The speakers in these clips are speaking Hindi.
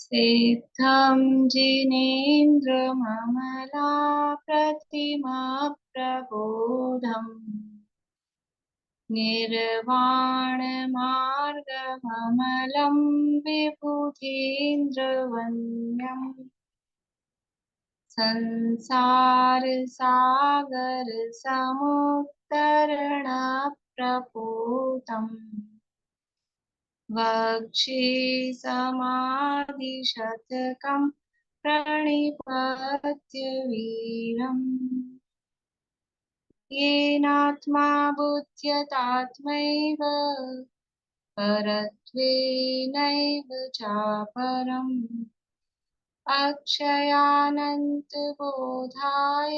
सिद्धं जिनेन्द्रममलाप्रतिमा प्रबोधम् निर्वाणमार्गममलं विबुधेन्द्रवन्द्यम् संसारसागरसमुत्तरणप्रपूतम् वक्षे समाधिशतकं प्रणिपत्य वीरम् येनात्मा बुध्यतात्मैव परत्वेनैव चापरम् अक्षयानन्तबोधाय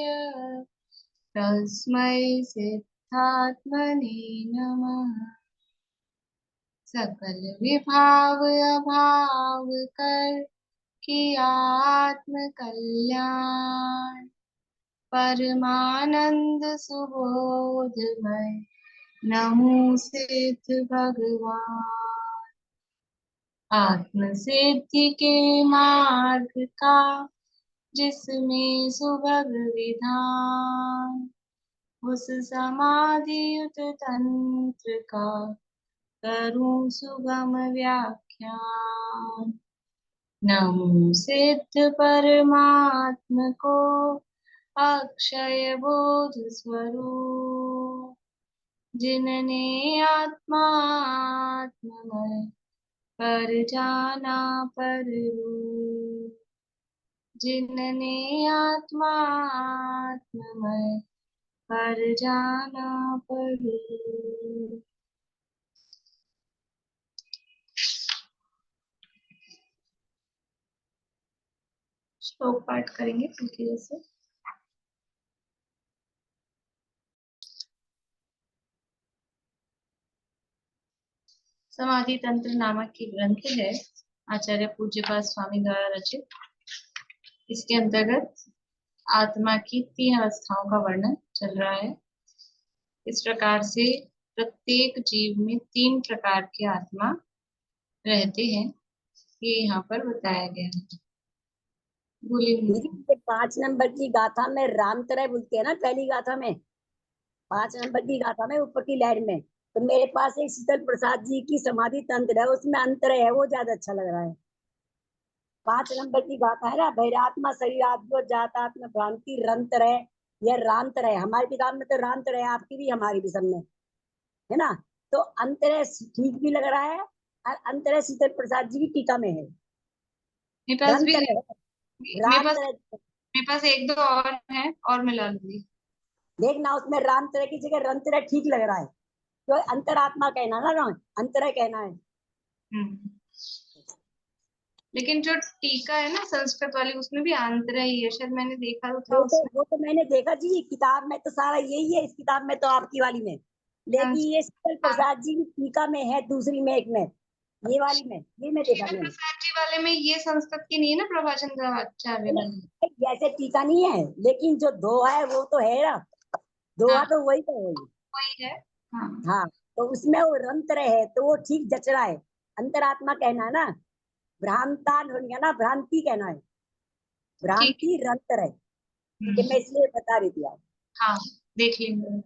तस्मै सिद्धात्मने नमः। सकल विभाव अभाव कर किया आत्म कल्याण परमानंद सुबोधमय नमो सिद्ध भगवान। आत्म सिद्धि के मार्ग का जिसमें सुभग विधान उस समाधि युत तंत्र का करूं सुगम व्याख्यान। नमो सिद्ध परमात्म को अक्षय बोध स्वरूप जिनने आत्मात्ममय पर जाना पर रूप जिनने आत्मात्ममय पर जाना पर रूप। श्लोक पाठ करेंगे पूरी से। समाधि तंत्र नामक की ग्रंथ है, आचार्य पूज्यपाद स्वामी द्वारा रचित। इसके अंतर्गत आत्मा की 3 अवस्थाओं का वर्णन चल रहा है। इस प्रकार से प्रत्येक जीव में 3 प्रकार के आत्मा रहते हैं, ये यहाँ पर बताया गया है। बोलिए। 5 नंबर की गाथा में रामतरय बोलते हैं ना, पहली गाथा में 5 नंबर की गाथा में ऊपर की लाइन में, तो मेरे पास एक शीतल प्रसाद जी की समाधि तंत्र है, उसमें अंतर है, वो ज्यादा अच्छा लग रहा है। 5 नंबर की गाथा है ना, भैरात्मा शरीरात्म जातात्म भ्रांति रंतर है, यह रांतर है। हमारी किताब में तो रांतर है, आपकी भी हमारी भी सब में है ना। तो अंतर ठीक भी लग रहा है, और अंतर शीतल प्रसाद जी की टीका में है। मेरे पास भी मेरे पास 1-2 और हैं और मिला लूंगी। देखना उसमें रामतर की जगह रंतर ठीक लग रहा है, तो अंतरात्मा कहना ना, अंतर कहना है। लेकिन जो टीका है ना संस्कृत वाली, उसमें भी अंतर ही है शायद, मैंने देखा तो था वो तो मैंने देखा जी, किताब में तो सारा यही है, इस किताब में तो आपकी वाली में, लेकिन ये शीतल प्रसाद जी की टीका में है, दूसरी में एक में, ये वाली में, ये मैं देखा मैंने। प्रसाद जी वाले में ये संस्कृत की नहीं है ना, प्रभाचंद्राचार्य वाली जैसे टीका नहीं है, लेकिन जो दोहा है वो तो है ना, दोहा तो वही तो वही है। हाँ, तो उसमें वो रंत्र है, तो वो ठीक जच रहा है। अंतरात्मा कहना है ना, भ्रांता होगा ना, भ्रांति कहना है, भ्रांति रंत्र है। ठीक है, मैं इसलिए बता रही थी आप। हाँ, देख लेंगे।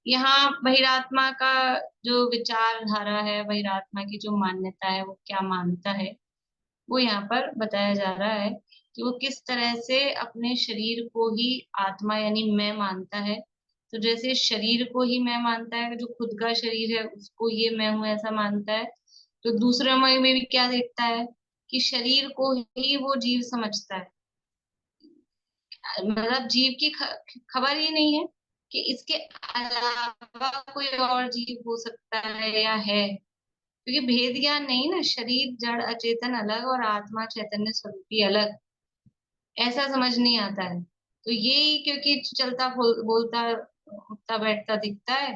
यहाँ बहिरात्मा का जो विचारधारा है, बहिरात्मा की जो मान्यता है, वो क्या मानता है, वो यहाँ पर बताया जा रहा है कि वो किस तरह से अपने शरीर को ही आत्मा यानी मैं मानता है। तो जैसे शरीर को ही मैं मानता है, जो खुद का शरीर है उसको ये मैं हूं ऐसा मानता है, तो दूसरा मैं में भी क्या देखता है कि शरीर को ही वो जीव समझता है। मतलब जीव की खबर ही नहीं है कि इसके अलावा कोई और जीव हो सकता है या है, क्योंकि भेद ज्ञान नहीं ना, शरीर जड़ अचेतन अलग और आत्मा चैतन्य स्वरूपी अलग, ऐसा समझ नहीं आता है। तो यही क्योंकि चलता बोलता उठता बैठता दिखता है,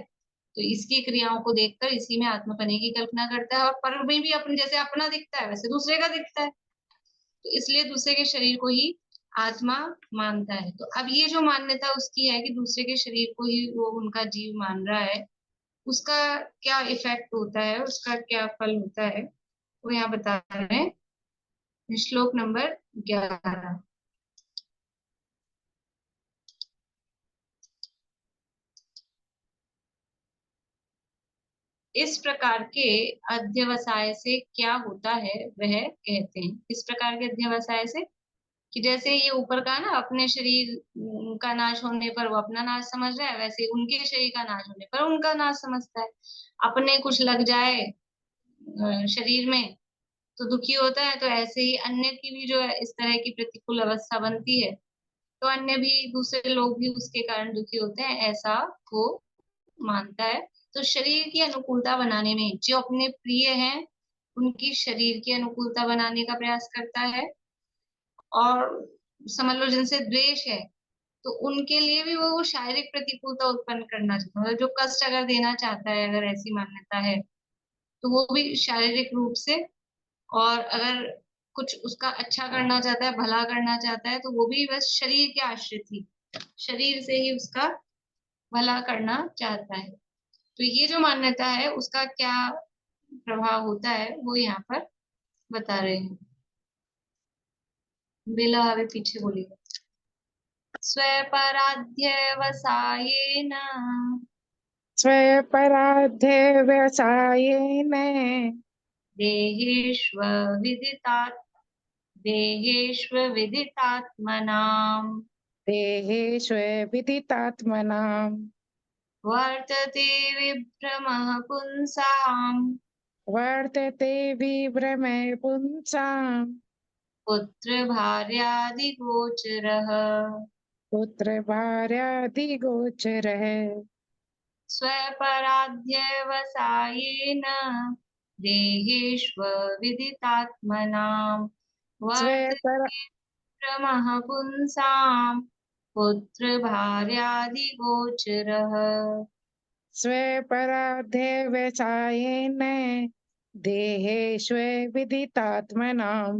तो इसकी क्रियाओं को देखकर इसी में आत्मपने की कल्पना करता है, और पर में भी अपने जैसे अपना दिखता है वैसे दूसरे का दिखता है, तो इसलिए दूसरे के शरीर को ही आत्मा मानता है। तो अब ये जो मान्यता उसकी है कि दूसरे के शरीर को ही वो उनका जीव मान रहा है, उसका क्या इफेक्ट होता है, उसका क्या फल होता है, वो यहाँ बता रहे हैं। श्लोक नंबर 11। इस प्रकार के अध्यवसाय से क्या होता है वह कहते हैं। इस प्रकार के अध्यवसाय से, कि जैसे ये ऊपर का ना, अपने शरीर का नाश होने पर वो अपना नाश समझ रहा है, वैसे उनके शरीर का नाश होने पर उनका नाश समझता है। अपने कुछ लग जाए शरीर में तो दुखी होता है, तो ऐसे ही अन्य की भी जो है इस तरह की प्रतिकूल अवस्था बनती है, तो अन्य भी, दूसरे लोग भी उसके कारण दुखी होते हैं, ऐसा वो मानता है। तो शरीर की अनुकूलता बनाने में जो अपने प्रिय हैं, उनकी शरीर की अनुकूलता बनाने का प्रयास करता है। और समझ लो जिनसे द्वेष है, तो उनके लिए भी वो शारीरिक प्रतिकूलता उत्पन्न करना चाहता है, मतलब जो कष्ट अगर देना चाहता है, अगर ऐसी मान्यता है, तो वो भी शारीरिक रूप से। और अगर कुछ उसका अच्छा करना चाहता है, भला करना चाहता है, तो वो भी बस शरीर के आश्रित ही, शरीर से ही उसका भला करना चाहता है। तो ये जो मान्यता है उसका क्या प्रभाव होता है वो यहाँ पर बता रहे हैं। बेला अभी पीछे बोलिए। स्वपराध्यवसायेन स्वपराध्यवसायेन देहेष्वविदितात् देहेष्वविदितात्मनाम् देहेष्वविदितात्मनां वर्तते विभ्रमः पुंसाम् वर्तते विभ्रमे पुंसां पुत्रभार्यादिगोचरः। पुत्रभार्यादिगोचरः। स्वपराध्यवसायेन देहेष्वविदितात्मनाम् स्वपर वर्तते भ्रमः पुंसाम् पुत्रभार्यादिगोचरः। स्वपराध्यवसायेन देहेष्वविदितात्मनां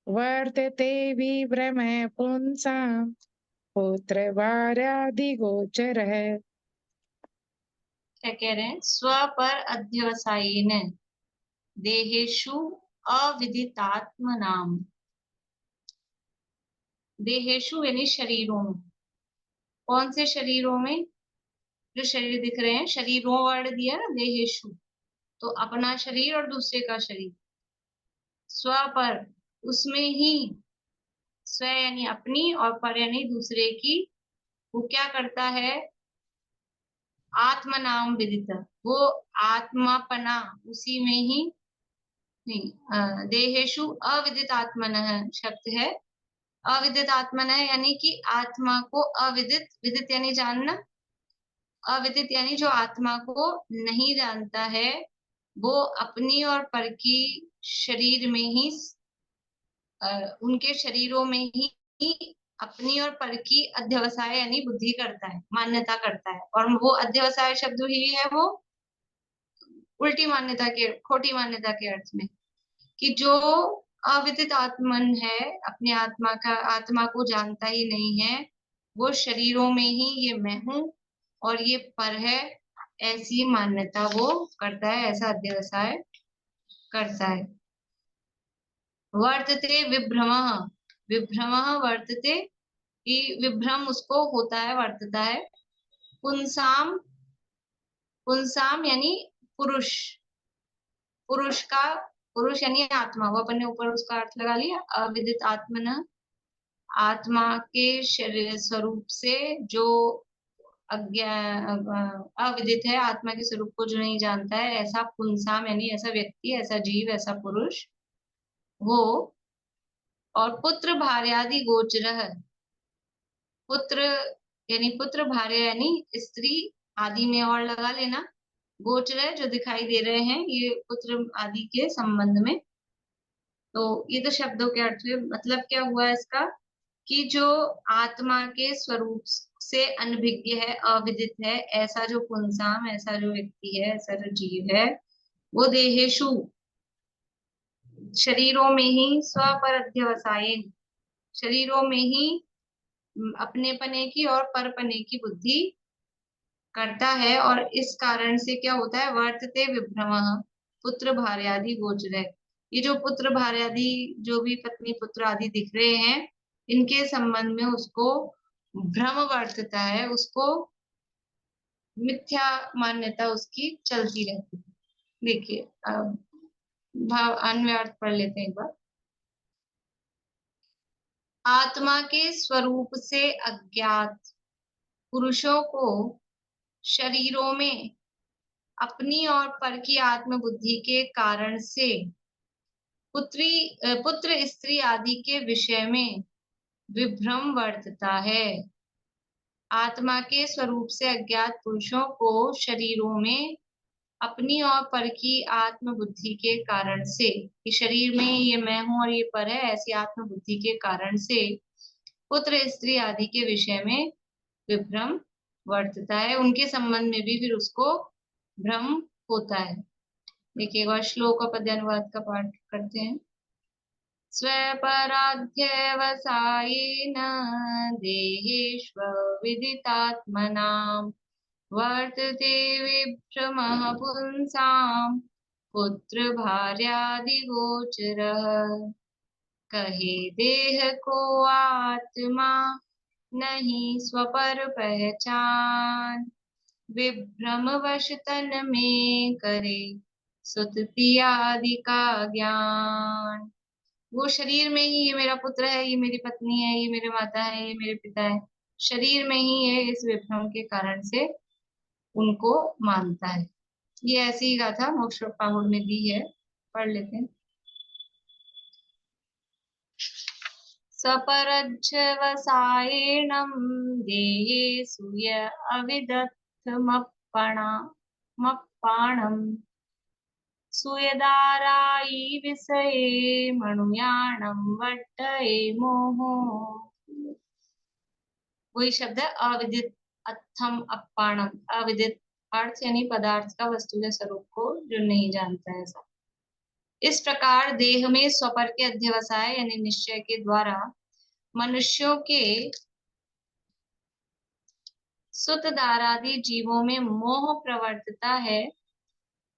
वर्तते विभ्रमे पुंसां पुत्रभार्यादिगोचरः। क्या कह रहे हैं? स्व पर अध्यवसायेन देहेषु अविदितात्मनाम्। देहेषु यानी शरीरों में। कौन से शरीरों में? जो शरीर दिख रहे हैं, शरीरों वर्ण दिया ना, देहेषु, तो अपना शरीर और दूसरे का शरीर। स्व पर, उसमें ही, स्व यानी अपनी और पर यानी दूसरे की, वो क्या करता है? आत्म नाम विदित, वो आत्मापना उसी में ही, नहीं, देहेषु अविदित आत्मनः शब्द है। अविदित आत्मनः यानी कि आत्मा को अविदित, विदित यानी जानना, अविदित यानी जो आत्मा को नहीं जानता है, वो अपनी और पर की शरीर में ही, उनके शरीरों में ही अपनी और पर की अध्यवसाय यानी बुद्धि करता है, मान्यता करता है। और वो अध्यवसाय शब्द ही है वो उल्टी मान्यता के, खोटी मान्यता के अर्थ में, कि जो अविदित आत्मन है, अपनी आत्मा का, आत्मा को जानता ही नहीं है, वो शरीरों में ही ये मैं हूं और ये पर है, ऐसी मान्यता वो करता है, ऐसा अध्यवसाय करता है। वर्तते विभ्रम, विभ्रम वर्तते, कि विभ्रम उसको होता है, वर्तता है। पुंसाम, पुंसाम यानी पुरुष, पुरुष का, पुरुष यानी आत्मा, वो अपन ने ऊपर उसका अर्थ लगा लिया। अविदित आत्मन, आत्मा के शरीर स्वरूप से जो अविदित है, आत्मा के स्वरूप को जो नहीं जानता है, ऐसा पुंसाम यानी ऐसा व्यक्ति, ऐसा जीव, ऐसा पुरुष वो। और पुत्र भार्यादि गोचर, पुत्र यानी पुत्र, भार्य यानी स्त्री, आदि में और लगा लेना, गोचर जो दिखाई दे रहे हैं, ये पुत्र आदि के संबंध में। तो ये तो शब्दों के अर्थ हुए। मतलब क्या हुआ इसका? कि जो आत्मा के स्वरूप से अनभिज्ञ है, अविदित है, ऐसा जो पुंसाम, ऐसा जो व्यक्ति है, ऐसा जो जीव है, वो देहेशु शरीरों में ही, स्व पर अध्यवसायेन शरीरों में ही अपने पने की और परपने की बुद्धि करता है, और इस कारण से क्या होता है, वर्तते विभ्रमः पुत्र भार्यादि गोचर। ये जो पुत्र भार्यादि, जो भी पत्नी पुत्र आदि दिख रहे हैं, इनके संबंध में उसको भ्रम वर्तता है, उसको मिथ्या मान्यता उसकी चलती रहती है। देखिए अब भाव अन्वय अर्थ पढ़ लेते हैं एक बार। आत्मा के स्वरूप से अज्ञात पुरुषों को शरीरों में अपनी और पर की आत्मबुद्धि के कारण से पुत्र स्त्री आदि के विषय में विभ्रम वर्तता है। आत्मा के स्वरूप से अज्ञात पुरुषों को शरीरों में अपनी और पर की आत्मबुद्धि के कारण से, कि शरीर में ये मैं हूं और ये पर है, ऐसी आत्मबुद्धि के कारण से पुत्र स्त्री आदि के विषय में विभ्रम वर्तता है। उनके संबंध में भी फिर उसको भ्रम होता है। देखिए एक बार श्लोक और पद्यानुवाद का पाठ करते हैं। स्वपराध्यवसायेन देहेष्वविदितात्मनां वर्तते विभ्रमः पुंसां पुत्र भार्यादिगोचरः। कहे देह को आत्मा नहीं स्वपर पहचान, विभ्रमवश तन में करे सुतति आदि का ज्ञान। वो शरीर में ही ये मेरा पुत्र है, ये मेरी पत्नी है, ये मेरे माता है, ये मेरे पिता है, शरीर में ही है, इस विभ्रम के कारण से उनको मानता है। ये ऐसी ही गाथा मोक्ष पाहुड़ में दी है, पढ़ लेते हैं। सपरज्जवसायेणं देहे सूय अविदत्तमप्पाणम् सुयदारायि विषये मणुयाणं वट्टये मोहो। वही शब्द है अविदित अत्थम अप्पाणम। अविदित अर्थ यानी पदार्थ का वस्तुतः स्वरूप को जो नहीं जानता है ऐसा। इस प्रकार देह में स्वपर के अध्यवसाय यानी निश्चय के द्वारा मनुष्यों के सुतदारादि जीवों में मोह प्रवर्तता है।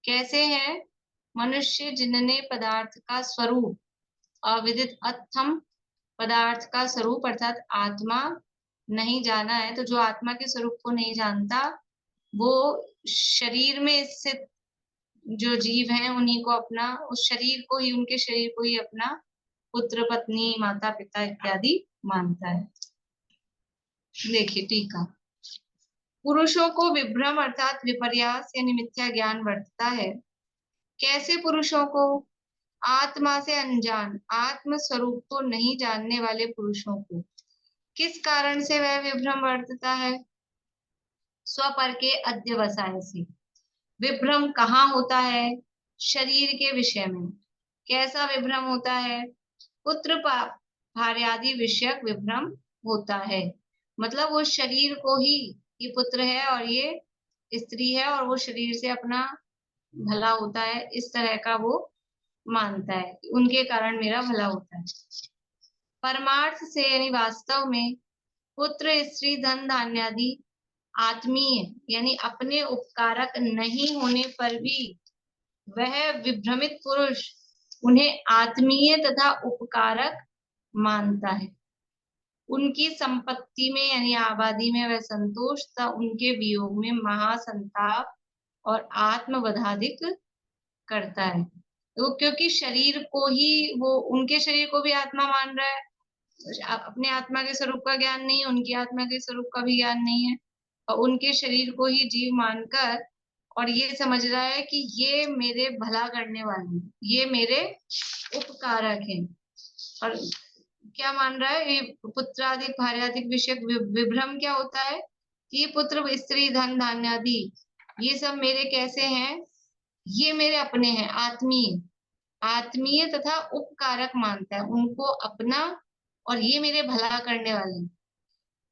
कैसे है? मनुष्य जिनने पदार्थ का स्वरूप अविदित अत्थम पदार्थ का स्वरूप अर्थात आत्मा नहीं जाना है, तो जो आत्मा के स्वरूप को नहीं जानता वो शरीर में स्थित जो जीव हैं उन्हीं को अपना, उस शरीर को ही, उनके शरीर को ही अपना पुत्र पत्नी माता पिता इत्यादि मानता है। देखिए टीका। पुरुषों को विभ्रम अर्थात विपर्यास यानी मिथ्या ज्ञान वर्तता है। कैसे पुरुषों को? आत्मा से अनजान, आत्म स्वरूप को नहीं जानने वाले पुरुषों को। किस कारण से वह विभ्रम वर्तता है? स्वपर के अध्यवसाय से। विभ्रम कहाँ होता है? शरीर के विषय में। कैसा विभ्रम होता है? पुत्र भार्यादि विषयक विभ्रम होता है। मतलब वो शरीर को ही, ये पुत्र है और ये स्त्री है और वो शरीर से अपना भला होता है, इस तरह का वो मानता है, उनके कारण मेरा भला होता है। परमार्थ से यानी वास्तव में पुत्र स्त्री धन धान्यादि आत्मीय यानी अपने उपकारक नहीं होने पर भी वह विभ्रमित पुरुष उन्हें आत्मीय तथा उपकारक मानता है। उनकी संपत्ति में यानी आबादी में वह संतोष तथा उनके वियोग में महासंताप और आत्मवधाधिक करता है। तो क्योंकि शरीर को ही वो, उनके शरीर को भी आत्मा मान रहा है, अपने आत्मा के स्वरूप का ज्ञान नहीं है, उनकी आत्मा के स्वरूप का भी ज्ञान नहीं है, और उनके शरीर को ही जीव मानकर और ये समझ रहा है कि ये मेरे भला करने वाले हैं, ये मेरे उपकारक हैं। और क्या मान रहा है? ये पुत्रादि भार्यादि विषयक विभ्रम क्या होता है कि पुत्र स्त्री धन धान्य आदि ये सब मेरे कैसे हैं? ये मेरे अपने हैं, आत्मीय, आत्मीय तथा उपकारक मानता है उनको अपना, और ये मेरे भला करने वाले हैं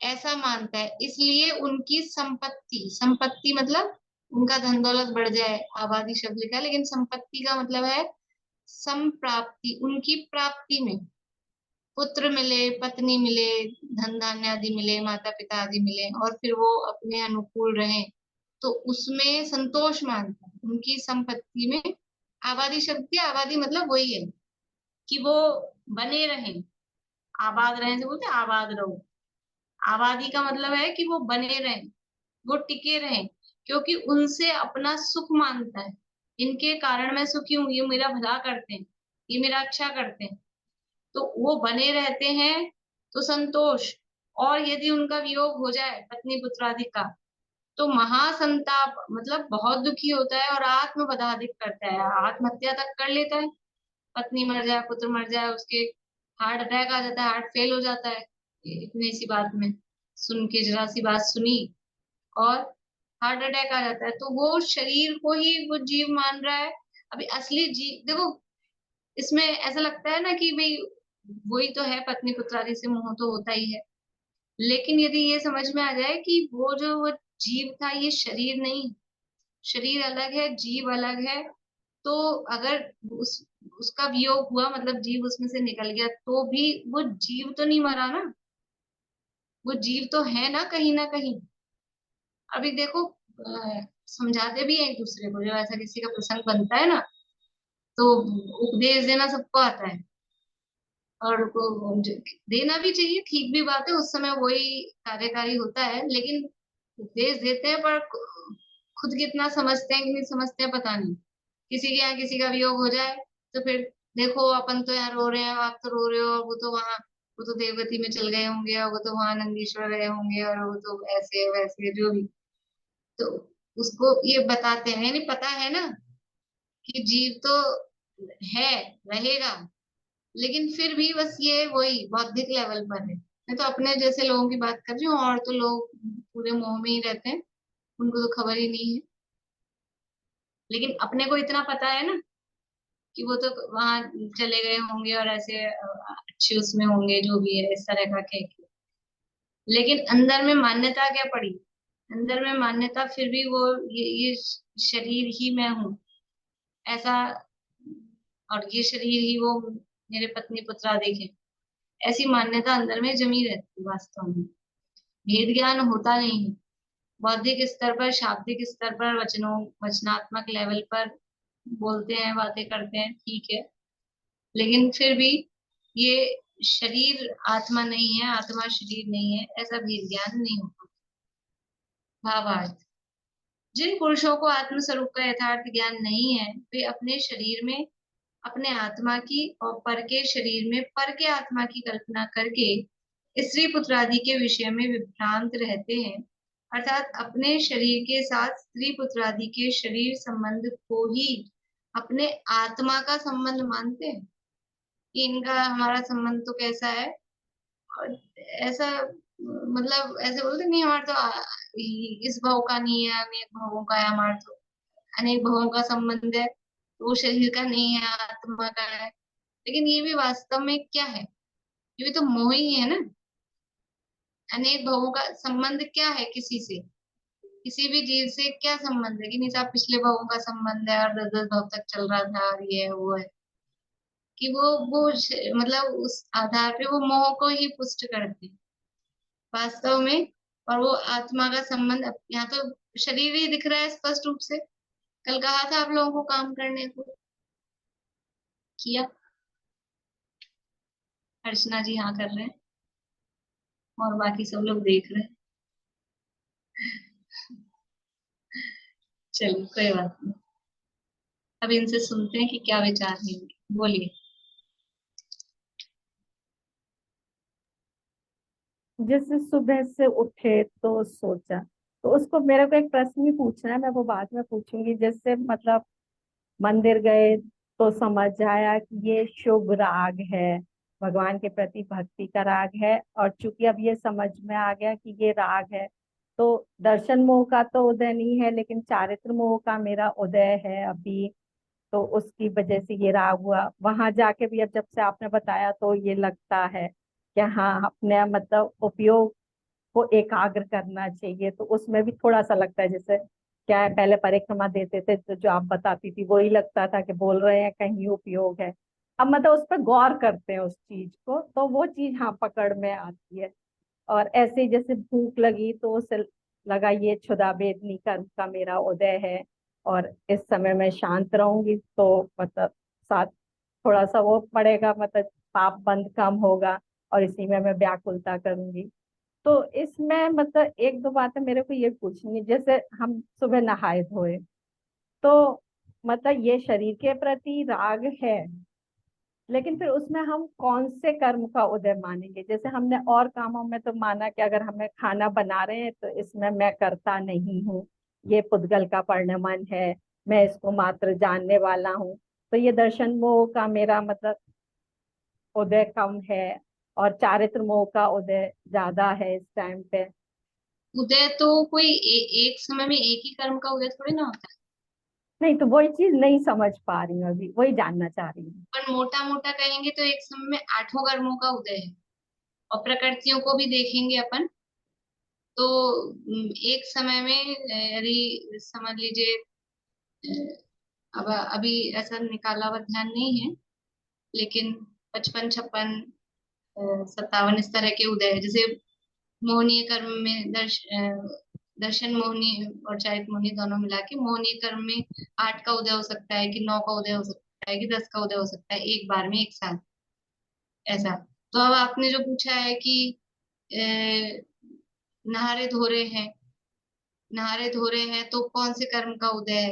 ऐसा मानता है। इसलिए उनकी संपत्ति, संपत्ति मतलब उनका धन दौलत बढ़ जाए, आबादी शब्द लिखा है, लेकिन संपत्ति का मतलब है संप्राप्ति, उनकी प्राप्ति में पुत्र मिले, पत्नी मिले, धन धान्य आदि मिले, माता पिता आदि मिले, और फिर वो अपने अनुकूल रहें, तो उसमें संतोष मानता है, उनकी संपत्ति में। आबादी शब्द की आबादी मतलब वही है कि वो बने रहें। आबाद रहें से बोलते हैं आबाद रहो। आबादी का मतलब है कि वो बने रहें, वो टिके रहें, क्योंकि उनसे अपना सुख मांगता है। इनके कारण मैं सुखी हूँ, ये मेरा भला करते हैं, ये मेरा अच्छा करते हैं, तो वो बने रहते हैं तो संतोष। और यदि उनका वियोग हो जाए पत्नी पुत्रादि का, तो महासंताप मतलब बहुत दुखी होता है और आत्मवधादिक करता है, आत्महत्या तक कर लेता है। पत्नी मर जाए, पुत्र मर जाए, उसके हार्ट अटैक आ जाता है, हार्ट फेल हो जाता है। इतनी सी बात में सुन के, जरा सी बात सुनी और हार्ट अटैक आ जाता है, तो वो शरीर को ही वो जीव मान रहा है। अभी असली जीव देखो, इसमें ऐसा लगता है ना कि भाई वही तो है, पत्नी पुत्रादि से मोह तो होता ही है। लेकिन यदि ये समझ में आ जाए कि वो जीव था, ये शरीर नहीं, शरीर अलग है, जीव अलग है, तो अगर उस उसका वियोग हुआ, मतलब जीव उसमें से निकल गया, तो भी वो जीव तो नहीं मरा ना, वो जीव तो है ना कहीं ना कहीं। अभी देखो, समझाते भी हैं एक दूसरे को, जब ऐसा किसी का प्रसंग बनता है ना, तो उपदेश देना सबको आता है, और देना भी चाहिए, ठीक भी बात है, उस समय वही कार्यकारी होता है। लेकिन उपदेश देते हैं, पर खुद कितना समझते हैं कि नहीं समझते हैं पता नहीं। किसी के यहाँ किसी का वियोग हो जाए, तो फिर देखो अपन तो यहाँ रो रहे हैं, आप तो रो रहे हो, और वो तो वहां, वो तो देवगति में चल गए होंगे, और वो तो वहां नंदीश्वर गए होंगे, और वो तो ऐसे वैसे जो भी। तो उसको ये बताते हैं, नहीं पता है ना कि जीव तो है, रहेगा, लेकिन फिर भी बस ये वही बौद्धिक लेवल पर है। मैं तो अपने जैसे लोगों की बात कर रही हूँ, और तो लोग पूरे मोह में ही रहते हैं, उनको तो खबर ही नहीं है। लेकिन अपने को इतना पता है ना कि वो तो वहां चले गए होंगे, और ऐसे अच्छे उसमें होंगे, जो भी है इस तरह का कह के। लेकिन अंदर में मान्यता क्या पड़ी? अंदर में मान्यता फिर भी वो, ये शरीर ही मैं हूँ ऐसा, और ये शरीर ही वो मेरे पत्नी पुत्र देखे, ऐसी मान्यता अंदर में जमी रहती है। वास्तव में भेद ज्ञान होता नहीं है। बौद्धिक स्तर पर, शाब्दिक स्तर पर, वचनात्मक लेवल पर बोलते हैं, बातें करते हैं, ठीक है, लेकिन फिर भी ये शरीर आत्मा नहीं है, आत्मा शरीर नहीं है, ऐसा भेद ज्ञान नहीं होता। भावार्थ, जिन पुरुषों को आत्म स्वरूप का यथार्थ ज्ञान नहीं है, वे अपने शरीर में अपने आत्मा की और पर के शरीर में पर के आत्मा की कल्पना करके स्त्री पुत्र आदि के विषय में विभ्रांत रहते हैं। अर्थात अपने शरीर के साथ स्त्री पुत्र आदि के शरीर संबंध को ही अपने आत्मा का संबंध मानते हैं कि इनका हमारा संबंध तो कैसा है, और ऐसा मतलब ऐसे बोलते नहीं, हमारा तो इस भाव का नहीं है, अनेक भावों का है, हमारा तो अनेक भावों का संबंध है, तो वो शरीर का नहीं है, आत्मा का है। लेकिन ये भी वास्तव में क्या है? ये भी तो मोह ही है ना। अनेक भावों का संबंध क्या है किसी से? किसी भी जीव से क्या संबंध है कि नहीं साहब, पिछले भावों का संबंध है, और 10-10 भाव तक चल रहा था, और ये है वो है, कि मतलब उस आधार पे वो मोह को ही पुष्ट करते हैं वास्तव में। और वो आत्मा का संबंध यहाँ तो शरीर ही दिख रहा है स्पष्ट रूप से। कल कहा था आप लोगों को काम करने को, किया? अर्चना जी हाँ कर रहे हैं, और बाकी सब लोग देख रहे हैं। चलिए कोई बात नहीं, अब इनसे सुनते हैं कि क्या विचार है इनके। बोलिए। जैसे सुबह से उठे तो सोचा, तो उसको मेरे को एक प्रश्न भी पूछना है, मैं वो बाद में पूछूंगी। जैसे मतलब मंदिर गए तो समझ आया कि ये शुभ राग है, भगवान के प्रति भक्ति का राग है, और चूंकि अब ये समझ में आ गया कि ये राग है, तो दर्शन मोह का तो उदय नहीं है, लेकिन चारित्र मोह का मेरा उदय है अभी, तो उसकी वजह से ये राग हुआ। वहां जाके भी अब जब से आपने बताया तो ये लगता है कि हाँ, अपने मतलब उपयोग को एकाग्र करना चाहिए। तो उसमें भी थोड़ा सा लगता है, जैसे क्या है, पहले परिक्रमा देते थे तो जो आप बताती थी वही लगता था कि बोल रहे हैं कहीं उपयोग है। अब मतलब उस पर गौर करते हैं उस चीज को, तो वो चीज हाँ पकड़ में आती है। और ऐसे ही जैसे भूख लगी तो उसे लगा ये क्षुधा वेदनी कर्म का मेरा उदय है और इस समय मैं शांत रहूंगी तो मतलब साथ थोड़ा सा वो पड़ेगा, मतलब पाप बंद कम होगा और इसी में मैं व्याकुलता करूंगी। तो इसमें मतलब एक दो बातें मेरे को ये पूछनी है। जैसे हम सुबह नहाए धोए तो मतलब ये शरीर के प्रति राग है, लेकिन फिर उसमें हम कौन से कर्म का उदय मानेंगे? जैसे हमने और कामों में तो माना कि अगर हमें खाना बना रहे हैं तो इसमें मैं करता नहीं हूँ, ये पुद्गल का परिणमन है, मैं इसको मात्र जानने वाला हूँ। तो ये दर्शन मोह का मेरा मतलब उदय कम है और चारित्र मोह का उदय ज्यादा है इस टाइम पे। उदय तो कोई एक समय में एक ही कर्म का उदय थोड़ी ना होता है। नहीं, तो वही चीज नहीं समझ पा रही हूँ, अभी वही जानना चाह रही हूँ। पर मोटा मोटा कहेंगे तो एक समय में 8 कर्मों का उदय है। और प्रकृतियों को भी देखेंगे अपन तो एक समय में यदि समझ लीजिए, अब अभी ऐसा निकाला हुआ ध्यान नहीं है, लेकिन 55 56 57 इस तरह के उदय है। जैसे मोहनीय कर्म में दर्शन मोहनी और चारित मोहनी दोनों मिला के मोहनीय कर्म में 8 का उदय हो सकता है, कि 9 का उदय हो सकता है, कि 10 का उदय हो सकता है एक बार में एक साथ, ऐसा। तो अब आपने जो पूछा है कि नहारे धोरे हैं, नहारे धोरे हैं तो कौन से कर्म का उदय है?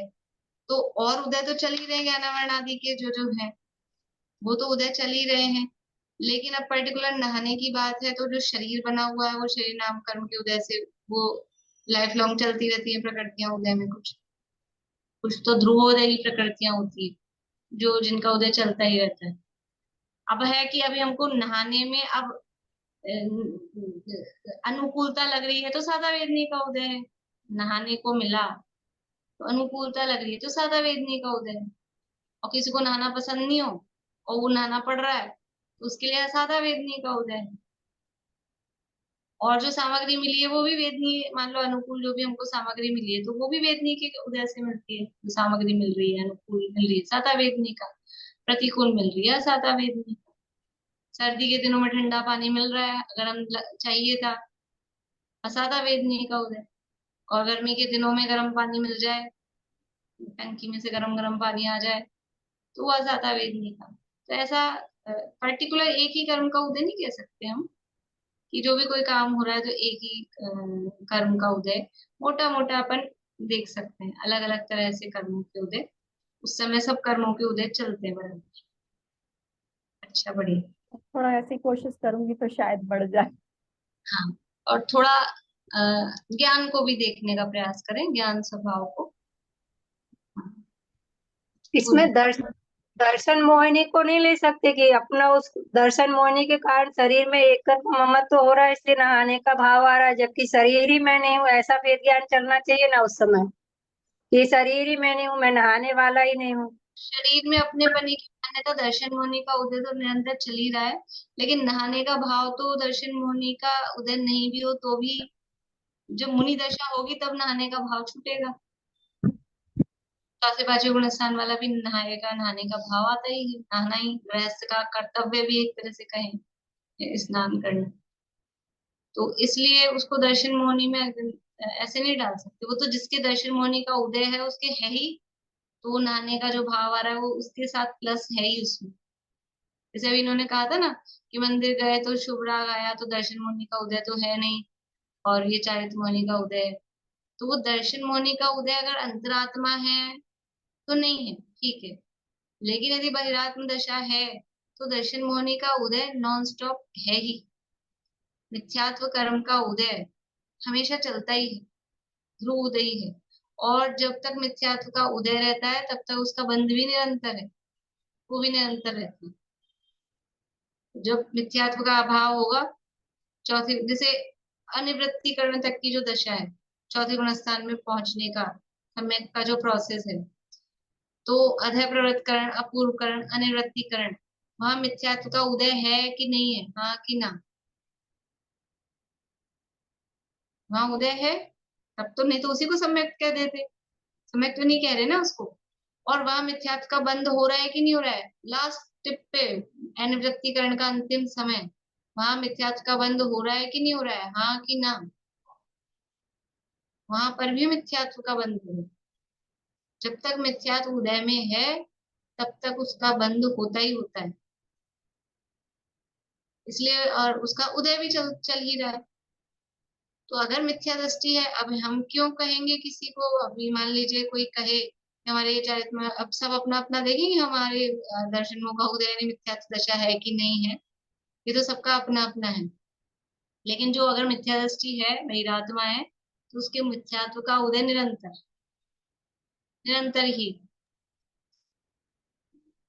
तो और उदय तो चल ही रहे हैं, ज्ञान वर्ण आदि के जो जो है वो तो उदय चल ही रहे हैं। लेकिन अब पर्टिकुलर नहाने की बात है तो जो शरीर बना हुआ है वो शरीर नाम कर्म के उदय से वो लाइफ लॉन्ग चलती रहती है प्रकृतियां उदय में। कुछ कुछ तो ध्रुवोदयी प्रकृतियां होती है जो जिनका उदय चलता ही रहता है। अब है कि अभी हमको नहाने में अब अनुकूलता लग रही है तो सादा वेदनी का उदय है। नहाने को मिला तो अनुकूलता लग रही है तो सादा वेदनी का उदय है। और किसी को नहाना पसंद नहीं हो और वो नहाना पड़ रहा है तो उसके लिए सादा वेदनी का उदय है। और जो सामग्री मिली है वो भी वेदनी, मान लो अनुकूल जो भी हमको सामग्री मिली है तो वो भी वेदनी के उदय से मिलती है। जो सामग्री मिल रही है अनुकूल मिल रही है सादा वेदनी का, प्रतिकूल मिल रही है सादा वेदनी का। सर्दी के दिनों में ठंडा पानी मिल रहा है, गर्म चाहिए था, असादा वेदनी का उदय। और गर्मी के दिनों में गर्म पानी मिल जाए, टंकी में से गरम गरम पानी आ जाए तो वह असादा वेदनी का। तो ऐसा पर्टिकुलर एक ही कर्म का उदय नहीं कह सकते हम कि जो भी कोई काम हो रहा है तो एक ही कर्म का उदय। मोटा मोटा अपन देख सकते हैं अलग अलग तरह से कर्मों के उदय, उस समय सब कर्मों के उदय चलते हैं बराबर। अच्छा, बढ़िया। थोड़ा ऐसी कोशिश करूंगी तो शायद बढ़ जाए। हाँ, और थोड़ा ज्ञान को भी देखने का प्रयास करें, ज्ञान स्वभाव को। हाँ, बोलिए। इसमें दर्शन मोहिनी को नहीं ले सकते कि अपना उस दर्शन मोहिनी के कारण शरीर में एक ममत्व हो रहा है इसलिए नहाने का भाव आ रहा है, जबकि शरीर ही मैं नहीं हूँ, ऐसा वेद ज्ञान चलना चाहिए ना उस समय। ये शरीर ही मैं नहीं हूँ, मैं नहाने वाला ही नहीं हूँ। शरीर में अपने पने की मान्यता दर्शन मोहनी का उदय तो निरंतर चल ही रहा है, लेकिन नहाने का भाव तो दर्शन मोहनी का उदय नहीं भी हो तो भी जब मुनि दशा होगी तब नहाने का भाव छूटेगा। चौथे पांचवे गुण स्थान वाला भी नहाएगा, नहाने का भाव आता ही है, नहाना ही गृहस्थ का कर्तव्य भी एक तरह से कहें स्नान करना। तो इसलिए उसको दर्शन मोहनी में ऐसे नहीं डाल सकते। वो तो जिसके दर्शन मोहनी का उदय है उसके है ही, तो वो नहाने का जो भाव आ रहा है वो उसके साथ प्लस है ही उसमें। जैसे अभी इन्होंने कहा था ना कि मंदिर गए तो शुभ राग आया तो दर्शन मोहनी का उदय तो है नहीं, और ये चारित मोहनी का उदय है। तो वो दर्शन मोहनी का उदय अगर अंतरात्मा है तो नहीं है, ठीक है। लेकिन यदि बहिरात्म दशा है तो दर्शन मोहनी का उदय नॉन स्टॉप है ही। मिथ्यात्व कर्म का उदय हमेशा चलता ही है, ध्रुव उदय है। और जब तक मिथ्यात्व का उदय रहता है तब तक उसका बंध भी निरंतर है, वो भी निरंतर रहता है। जब मिथ्यात्व का अभाव होगा, चौथी जैसे अनिवृत्तिकरण तक की जो दशा है, चौथे गुण स्थान में पहुंचने का समय का जो प्रोसेस है, तो अधः प्रवृत्तकरण, अपूर्वकरण, अनिवृत्तिकरण, वहां मिथ्यात्व का उदय है कि नहीं है, हाँ कि ना? वहां उदय है तब तो, नहीं तो उसी को सम्यक कह देते। सम्यक तो नहीं कह रहे ना उसको। और वहां मिथ्यात्व का बंध हो रहा है कि नहीं हो रहा है? लास्ट टिप पे अनिवृत्तिकरण का अंतिम समय, वहां मिथ्यात्व का बंध हो रहा है कि नहीं हो रहा है, हाँ कि ना? वहां पर भी मिथ्यात्व का बंध है। जब तक मिथ्यात्व उदय में है तब तक उसका बंध होता ही होता है, इसलिए और उसका उदय भी चल ही रहा है। तो अगर मिथ्या दृष्टि है, अब हम क्यों कहेंगे किसी को, अभी मान लीजिए कोई कहे कि हमारे ये चरित्र, अब सब अपना अपना देखेंगे हमारे दर्शनों का उदय यानी मिथ्या दशा है कि नहीं है, ये तो सबका अपना अपना है। लेकिन जो अगर मिथ्या दृष्टि है, वैरात्मा है, तो उसके मिथ्यात्व का उदय निरंतर निरंतर ही।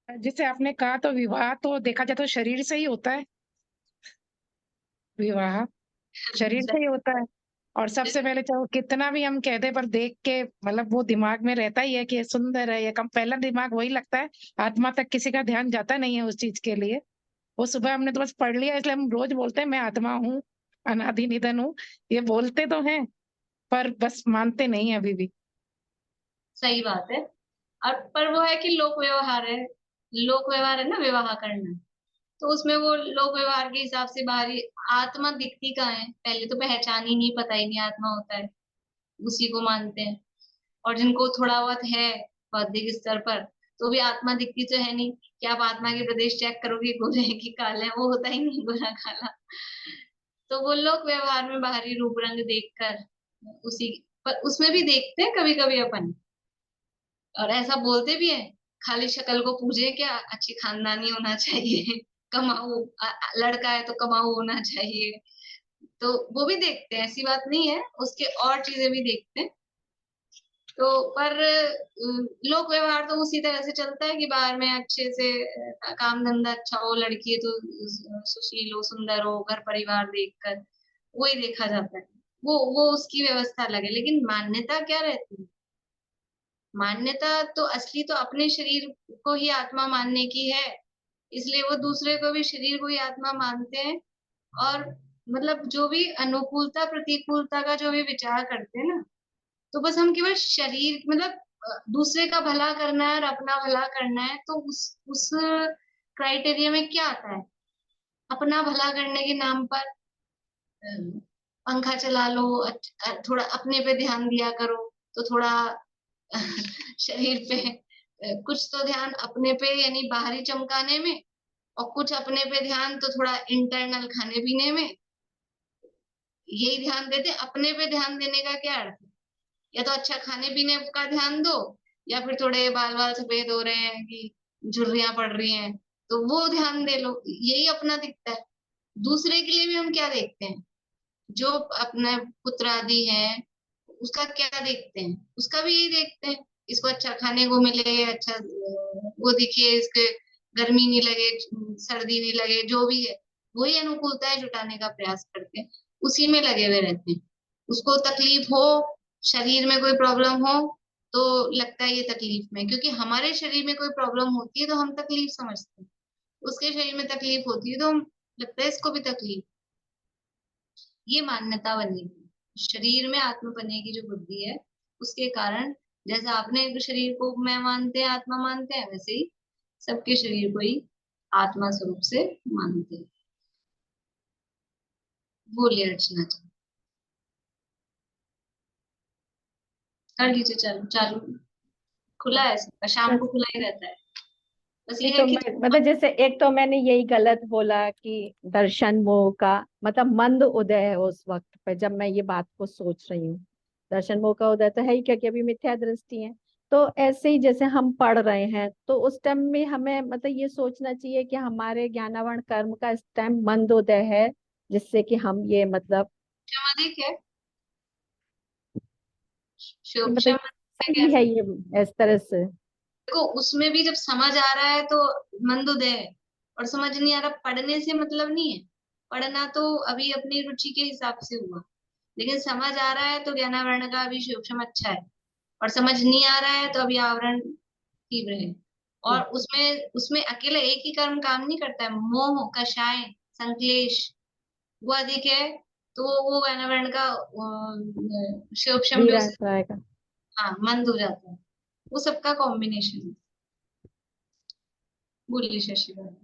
जिसे आपने कहा, तो विवाह तो देखा जाए तो शरीर से ही होता है। विवाह शरीर से ही होता है। और सबसे पहले चाहे वो कितना भी हम कह दे, पर देख के मतलब वो दिमाग में रहता ही है कि ये सुंदर है, ये कम, पहला दिमाग वही लगता है। आत्मा तक किसी का ध्यान जाता नहीं है उस चीज के लिए। वो सुबह हमने तो बस पढ़ लिया, इसलिए हम रोज बोलते हैं मैं आत्मा हूँ, अनादि निधन हूँ। ये बोलते तो हैं पर बस मानते नहीं है अभी भी। सही बात है। और पर वो है कि लोक व्यवहार है, लोक व्यवहार है ना, विवाह करना। तो उसमें वो लोक व्यवहार के हिसाब से बाहरी आत्मा दिखती कहाँ है, पहले तो पहचान ही नहीं, पता ही नहीं आत्मा होता है, उसी को मानते हैं। और जिनको थोड़ा बहुत है बौद्धिक स्तर पर, तो भी आत्मा दिखती तो है नहीं कि आप आत्मा के प्रदेश चेक करोगे गोरे हैं कि काले हैं, वो होता ही नहीं गोरा काला। तो वो लोग व्यवहार में बाहरी रूप रंग देखकर उसी, पर उसमें भी देखते हैं कभी कभी अपन, और ऐसा बोलते भी है, खाली शक्ल को पूजे क्या, अच्छी खानदानी होना चाहिए, कमाऊ, लड़का है तो कमाऊ होना चाहिए। तो वो भी देखते हैं, ऐसी बात नहीं है, उसके और चीजें भी देखते हैं। तो पर लोक व्यवहार तो उसी तरह से चलता है कि बाहर में अच्छे से काम धंधा अच्छा हो, लड़की है तो सुशील हो, सुंदर हो, घर परिवार देखकर वही देखा जाता है। वो उसकी व्यवस्था अलग है, लेकिन मान्यता क्या रहती है? मान्यता तो असली तो अपने शरीर को ही आत्मा मानने की है, इसलिए वो दूसरे को भी शरीर को ही आत्मा मानते हैं। और मतलब जो भी अनुकूलता प्रतिकूलता का जो भी विचार करते हैं ना, तो बस हम केवल शरीर मतलब दूसरे का भला करना है और अपना भला करना है, तो उस क्राइटेरिया में क्या आता है, अपना भला करने के नाम पर पंखा चला लो, थोड़ा अपने पे ध्यान दिया करो, तो थोड़ा शरीर पे कुछ तो ध्यान अपने पे यानी बाहरी चमकाने में, और कुछ अपने पे ध्यान तो थोड़ा इंटरनल खाने पीने में, यही ध्यान देते। अपने पे ध्यान देने का क्या अर्थ है? या तो अच्छा खाने पीने का ध्यान दो, या फिर थोड़े बाल बाल सफेद हो रहे हैं कि झुर्रियां पड़ रही हैं तो वो ध्यान दे लो, यही अपना दिखता है। दूसरे के लिए भी हम क्या देखते हैं, जो अपने पुत्र आदि है उसका क्या देखते हैं, उसका भी यही देखते हैं, इसको अच्छा खाने को मिले, अच्छा वो दिखे, इसके गर्मी नहीं लगे, सर्दी नहीं लगे, जो भी है वही अनुकूलताएं जुटाने का प्रयास करते हैं, उसी में लगे हुए रहते हैं। उसको तकलीफ हो, शरीर में कोई प्रॉब्लम हो, तो लगता है ये तकलीफ में, क्योंकि हमारे शरीर में कोई प्रॉब्लम होती है तो हम तकलीफ समझते हैं, उसके शरीर में तकलीफ होती है तो हम लगता है इसको भी तकलीफ। ये मान्यता बनी हुई शरीर में आत्मा बनने की जो बुद्धि है, उसके कारण जैसे आपने एक शरीर को मैं मानते हैं, आत्मा मानते हैं, वैसे ही सबके शरीर को ही आत्मा स्वरूप से मानते हैं। बोलिए अर्चना जी, कर लीजिए, चालू चालू, खुला है सबका, शाम को खुला ही रहता है। बस ये नहीं है तो कि मैं मतलब जैसे एक तो मैंने यही गलत बोला कि दर्शन मोह का मतलब मंद उदय है उस वक्त पे जब मैं ये बात को सोच रही हूँ। दर्शन मोह का उदय तो है ही क्योंकि अभी मिथ्या दृष्टि है। तो ऐसे ही जैसे हम पढ़ रहे हैं तो उस टाइम में हमें मतलब ये सोचना चाहिए कि हमारे ज्ञानावरण कर्म का इस टाइम मंद उदय है, जिससे कि हम ये मतलब क्षमा है, ये मतलब क्षमा सही है कैसे, ये इस तरह से। देखो उसमें भी जब समझ आ रहा है तो मंदोदय है, और समझ नहीं आ रहा पढ़ने से मतलब नहीं है, पढ़ना तो अभी अपनी रुचि के हिसाब से हुआ, लेकिन समझ आ रहा है तो ज्ञानावरण का अभी सूक्ष्म अच्छा है, और समझ नहीं आ रहा है तो अभी आवरण तीव्र है। और उसमें उसमें अकेला एक ही कर्म काम नहीं करता है, मोह कषाय संक्लेश वो अधिक है, तो वो ज्ञानावरण का सूक्ष्म पे धीरा उसे रहेगा। हाँ मंद हो जाता है, वो सबका कॉम्बिनेशन है। बोलिए शशि भाई।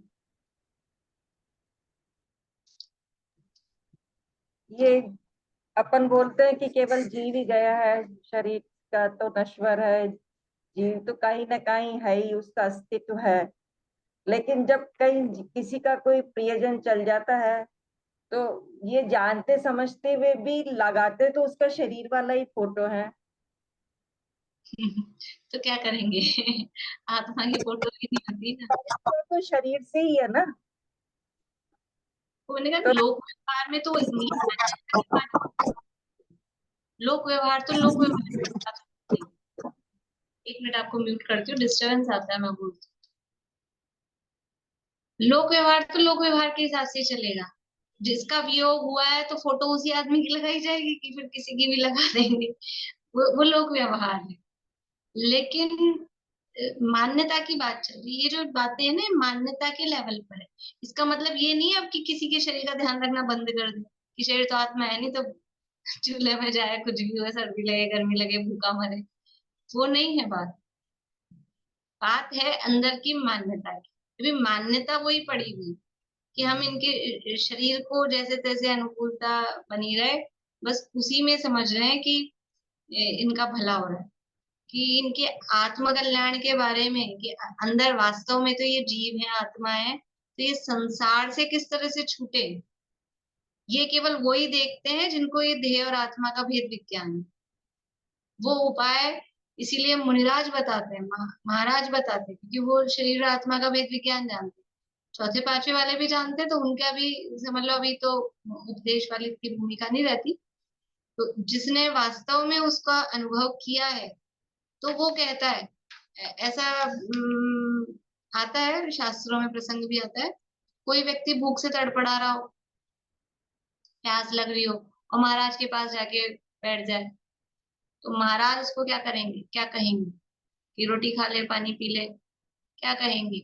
ये अपन बोलते हैं कि केवल जीव ही गया है, शरीर का तो नश्वर है, जीव तो कहीं ना कहीं है ही, उसका अस्तित्व है। लेकिन जब कहीं किसी का कोई प्रियजन चल जाता है तो ये जानते समझते हुए भी लगाते तो उसका शरीर वाला ही फोटो है। तो क्या करेंगे? आत्मा की फोटो ही नहीं होती ना। तो शरीर से ही है ना। तो मैंने कहा तो लोक व्यवहार में तो लोक व्यवहार तो लोक व्यवहार। एक मिनट आपको म्यूट करती हूँ, डिस्टरबेंस आता है, मैं बोलती हूँ। लोक व्यवहार तो लोक व्यवहार के हिसाब से ही चलेगा। जिसका वियोग हुआ है तो फोटो उसी आदमी की लगाई जाएगी कि फिर किसी की भी लगा देंगे। वो लोक व्यवहार है। लेकिन मान्यता की बात चल रही है, ये जो बातें हैं ना, मान्यता के लेवल पर है। इसका मतलब ये नहीं है अब कि किसी के शरीर का ध्यान रखना बंद कर दे कि शरीर तो आत्मा है नहीं, तो चूल्हे में जाए, कुछ भी हो, सर्दी लगे गर्मी लगे भूखा मरे। वो नहीं है बात। बात है अंदर की मान्यता की। अभी मान्यता वही पड़ी हुई कि हम इनके शरीर को जैसे तैसे अनुकूलता बनी रहे, बस उसी में समझ रहे हैं कि इनका भला हो रहा है, कि इनके आत्म कल्याण के बारे में, कि अंदर वास्तव में तो ये जीव है, आत्मा है, तो ये संसार से किस तरह से छूटे। ये केवल वही देखते हैं जिनको ये देह और आत्मा का भेद विज्ञान है। वो उपाय इसीलिए मुनिराज बताते हैं, महाराज बताते हैं, क्योंकि वो शरीर और आत्मा का भेद विज्ञान जानते हैं। चौथे पांचवे वाले भी जानते हैं, तो उनका भी समझ लो अभी तो उपदेश वाली की भूमिका नहीं रहती। तो जिसने वास्तव में उसका अनुभव किया है तो वो कहता है, ऐसा आता है शास्त्रों में, प्रसंग भी आता है। कोई व्यक्ति भूख से तड़पड़ा रहा हो, प्यास लग रही हो, और महाराज के पास जाके बैठ जाए, तो महाराज उसको क्या करेंगे, क्या कहेंगे? कि रोटी खा ले, पानी पी ले? क्या कहेंगे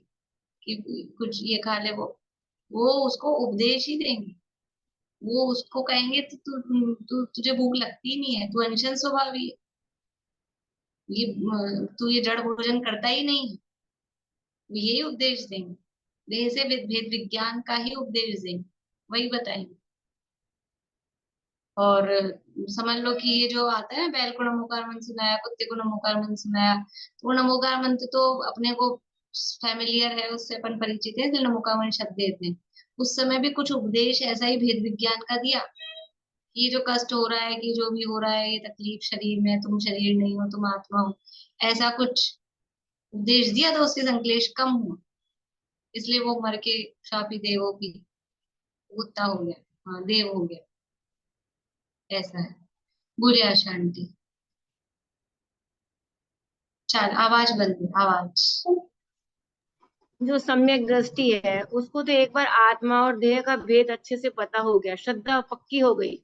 कि कुछ ये खा ले? वो उसको उपदेश ही देंगे। वो उसको कहेंगे तो तुझे भूख लगती ही नहीं है, तू अनशन स्वभावी है, तू ये जड़ भोजन करता ही नहीं है। वो यही उपदेश देंगे, देह से भेद विज्ञान का ही उपदेश देंगे, वही बताएंगे। और समझ लो कि ये जो आता है ना, बैल को नमोकार मंत्र सुनाया, कुत्ते को नमोकार मंत्र सुनाया, तो वो नमोकार मंत्र तो अपने को फैमिलियर है, उससे अपन परिचित है, इसलिए नमोकार मंत्र शब्द देते हैं। उस समय भी कुछ उपदेश ऐसा ही भेद विज्ञान का दिया, ये जो कष्ट हो रहा है, कि जो भी हो रहा है, ये तकलीफ शरीर में, तुम शरीर नहीं हो, तुम आत्मा हो, ऐसा कुछ उपदेश दिया तो उसके संक्लेश कम हुआ, इसलिए वो मर के शापी देवों की कुत्ता हो गया, हाँ देव हो गया। ऐसा है। बुरी अशांति। चल आवाज बंद है, आवाज। जो सम्यक दृष्टि है उसको तो एक बार आत्मा और देह का भेद अच्छे से पता हो गया, श्रद्धा पक्की हो गई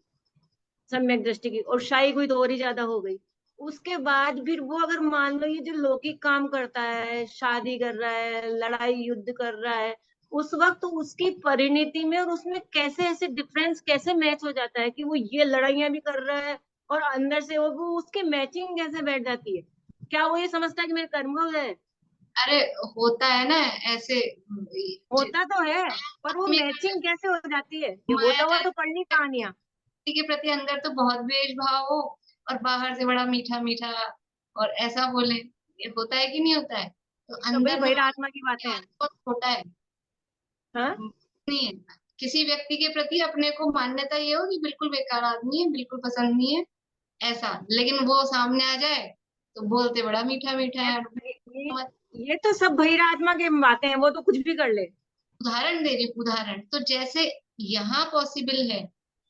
सम्यक दृष्टि की, और शाही कोई तो और ही ज्यादा हो गई। उसके बाद फिर वो अगर मान लो ये जो लौकिक काम करता है, शादी कर रहा है, लड़ाई युद्ध कर रहा है, उस वक्त तो उसकी परिणति में और उसमें कैसे ऐसे डिफरेंस कैसे मैच हो जाता है कि वो ये लड़ाइयां भी कर रहा है और अंदर से वो उसके मैचिंग कैसे बैठ जाती है। क्या वो ये समझता है कि मेरे कर्म हो गए? अरे होता है ना ऐसे, होता तो है, पर वो में मैचिंग कैसे हो जाती है? ये माया होता हुआ जाल तो पढ़नी कहानियां। किसी के प्रति अंदर तो बहुत द्वेष भाव हो, और बाहर से बड़ा मीठा मीठा और ऐसा बोले, ये होता है कि नहीं होता है? तो तो भाई अंदर में बहिरात्मा की बातें हैं। बहुत छोटा है, हाँ, नहीं है। किसी व्यक्ति के प्रति अपने को मान्यता ये हो कि बिल्कुल बेकार आदमी है, बिल्कुल पसंद नहीं है, ऐसा, लेकिन वो सामने आ जाए तो बोलते बड़ा मीठा मीठा है। ये ये तो सब बहिरात्मा की बातें हैं, वो तो कुछ भी कर ले। उदाहरण दे रही हूँ, उदाहरण तो जैसे यहाँ पॉसिबल है,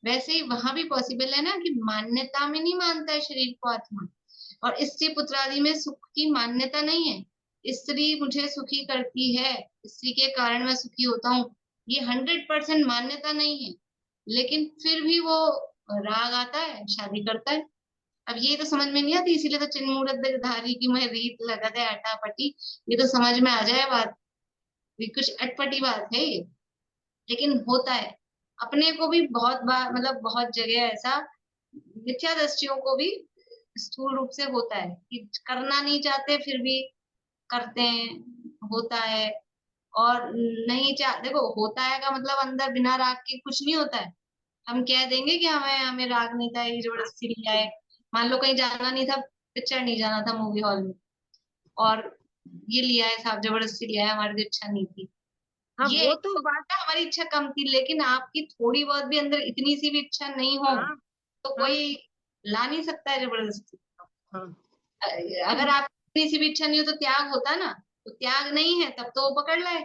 वैसे ही वहां भी पॉसिबल है ना, कि मान्यता में नहीं मानता है शरीर को आत्मा। और स्त्री पुत्रादि में सुख की मान्यता नहीं है, स्त्री मुझे सुखी करती है, स्त्री के कारण मैं सुखी होता हूँ, ये 100% मान्यता नहीं है। लेकिन फिर भी वो राग आता है, शादी करता है। अब ये तो समझ में नहीं आती, इसीलिए तो चिन्मूढ़ धारी की मैं रीत लगत है अटापटी, ये तो समझ में आ जाए बात, ये कुछ अटपटी बात है ये, लेकिन होता है। अपने को भी बहुत बार, मतलब बहुत जगह ऐसा मिथ्या दृष्टियों को भी स्थूल रूप से होता है कि करना नहीं चाहते फिर भी करते हैं, होता है। और नहीं चाह, देखो होता है का मतलब अंदर बिना राग के कुछ नहीं होता है। हम कह देंगे कि हमें हमें राग नहीं था, ये जबरदस्ती लिया है। मान लो कहीं जाना नहीं था, पिक्चर नहीं जाना था मूवी हॉल में, और ये लिया है साहब, जबरदस्ती लिया है, हमारी तो इच्छा नहीं थी। हाँ ये वो तो बात। हमारी इच्छा कम थी, लेकिन आपकी थोड़ी बहुत भी अंदर इतनी सी भी इच्छा नहीं हो हाँ तो हाँ कोई ला नहीं सकता है जबरदस्ती। हाँ। अगर आप इतनी सी भी इच्छा नहीं हो तो त्याग होता ना, तो त्याग नहीं है तब तो वो पकड़ लाए,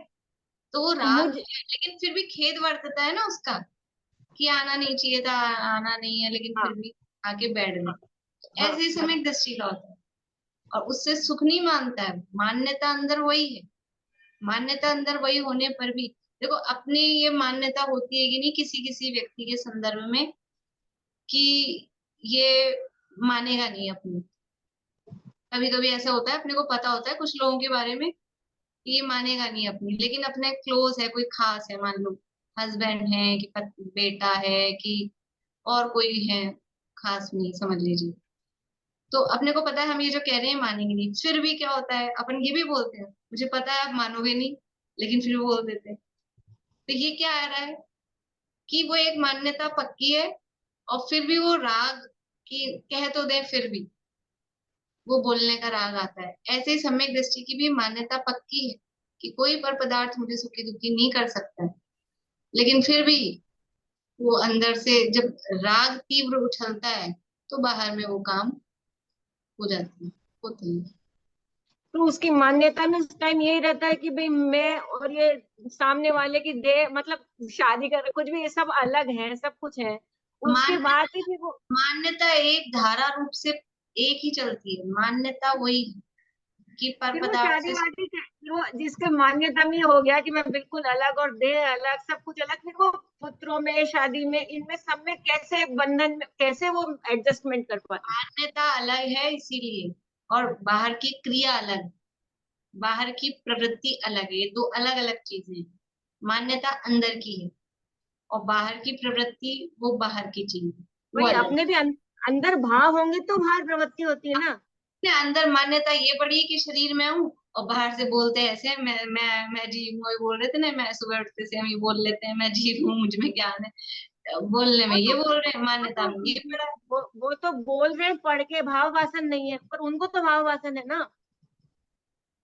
तो वो राग मुझे है, लेकिन फिर भी खेद वर्तता है ना उसका, कि आना नहीं चाहिए था, आना नहीं है, लेकिन हाँ फिर भी आके बैठ गए। हाँ ऐसे ही सम्यक दृष्टि का होता है, और उससे सुख नहीं मानता है, मान्यता अंदर वही है। मान्यता अंदर वही होने पर भी, देखो अपनी ये मान्यता होती है कि नहीं किसी किसी व्यक्ति के संदर्भ में, कि ये मानेगा नहीं अपनी। कभी कभी ऐसा होता है, अपने को पता होता है कुछ लोगों के बारे में कि ये मानेगा नहीं अपनी, लेकिन अपने क्लोज है, कोई खास है, मान लो हस्बैंड है कि बेटा है कि और कोई है, खास नहीं समझ लीजिए, तो अपने को पता है हम ये जो कह रहे हैं मानेंगे नहीं, फिर भी क्या होता है, अपन ये भी बोलते हैं मुझे पता है आप मानोगे नहीं, लेकिन फिर भी बोल देते हैं। तो ये क्या आ रहा है कि वो एक मान्यता पक्की है, और फिर भी वो राग की कह तो दे, फिर भी वो बोलने का राग आता है। ऐसे ही सम्यक दृष्टि की भी मान्यता पक्की है कि कोई पर पदार्थ मुझे सुखी दुखी नहीं कर सकता है, लेकिन फिर भी वो अंदर से जब राग तीव्र उछलता है तो बाहर में वो काम हो जाती है, होती है। तो उसकी मान्यता में उस टाइम यही रहता है कि भाई मैं और ये सामने वाले की देह, मतलब शादी कर कुछ भी, ये सब अलग है, सब कुछ है। उसके मान्यता बाद ही फिर वो मान्यता एक धारा रूप से एक ही चलती है, मान्यता वही है कि पर फिर वो पदार्थ शादी से। वादी फिर वो जिसके मान्यता में हो गया कि मैं बिल्कुल अलग और देह अलग, सब कुछ अलग, फिर वो पुत्रों में, शादी में, इनमें सब में कैसे बंधन में कैसे वो एडजस्टमेंट कर पाता है। मान्यता अलग है इसीलिए, और बाहर की क्रिया अलग है, बाहर की प्रवृत्ति अलग है, ये दो अलग अलग चीजें हैं। मान्यता अंदर की है, और बाहर की प्रवृत्ति वो बाहर की चीज है, वो भाई अलग है। अपने भी अंदर भाव होंगे तो बाहर प्रवृत्ति होती है ना। अपने अंदर मान्यता ये पड़ी है कि शरीर में हूँ, और बाहर से बोलते हैं ऐसे, मैं जीव हूँ, ये बोल रहे थे ना, मैं सुबह उठते से हम ये बोल लेते हैं मैं जीव हूँ, मुझ में ज्ञान है, बोलने में वो ये तो बोल रहे हैं, वो मान्यता तो में ये पड़ा है। वो तो बोल रहे हैं पढ़ के, भाव वासन नहीं है, पर उनको तो भाव वासन है ना।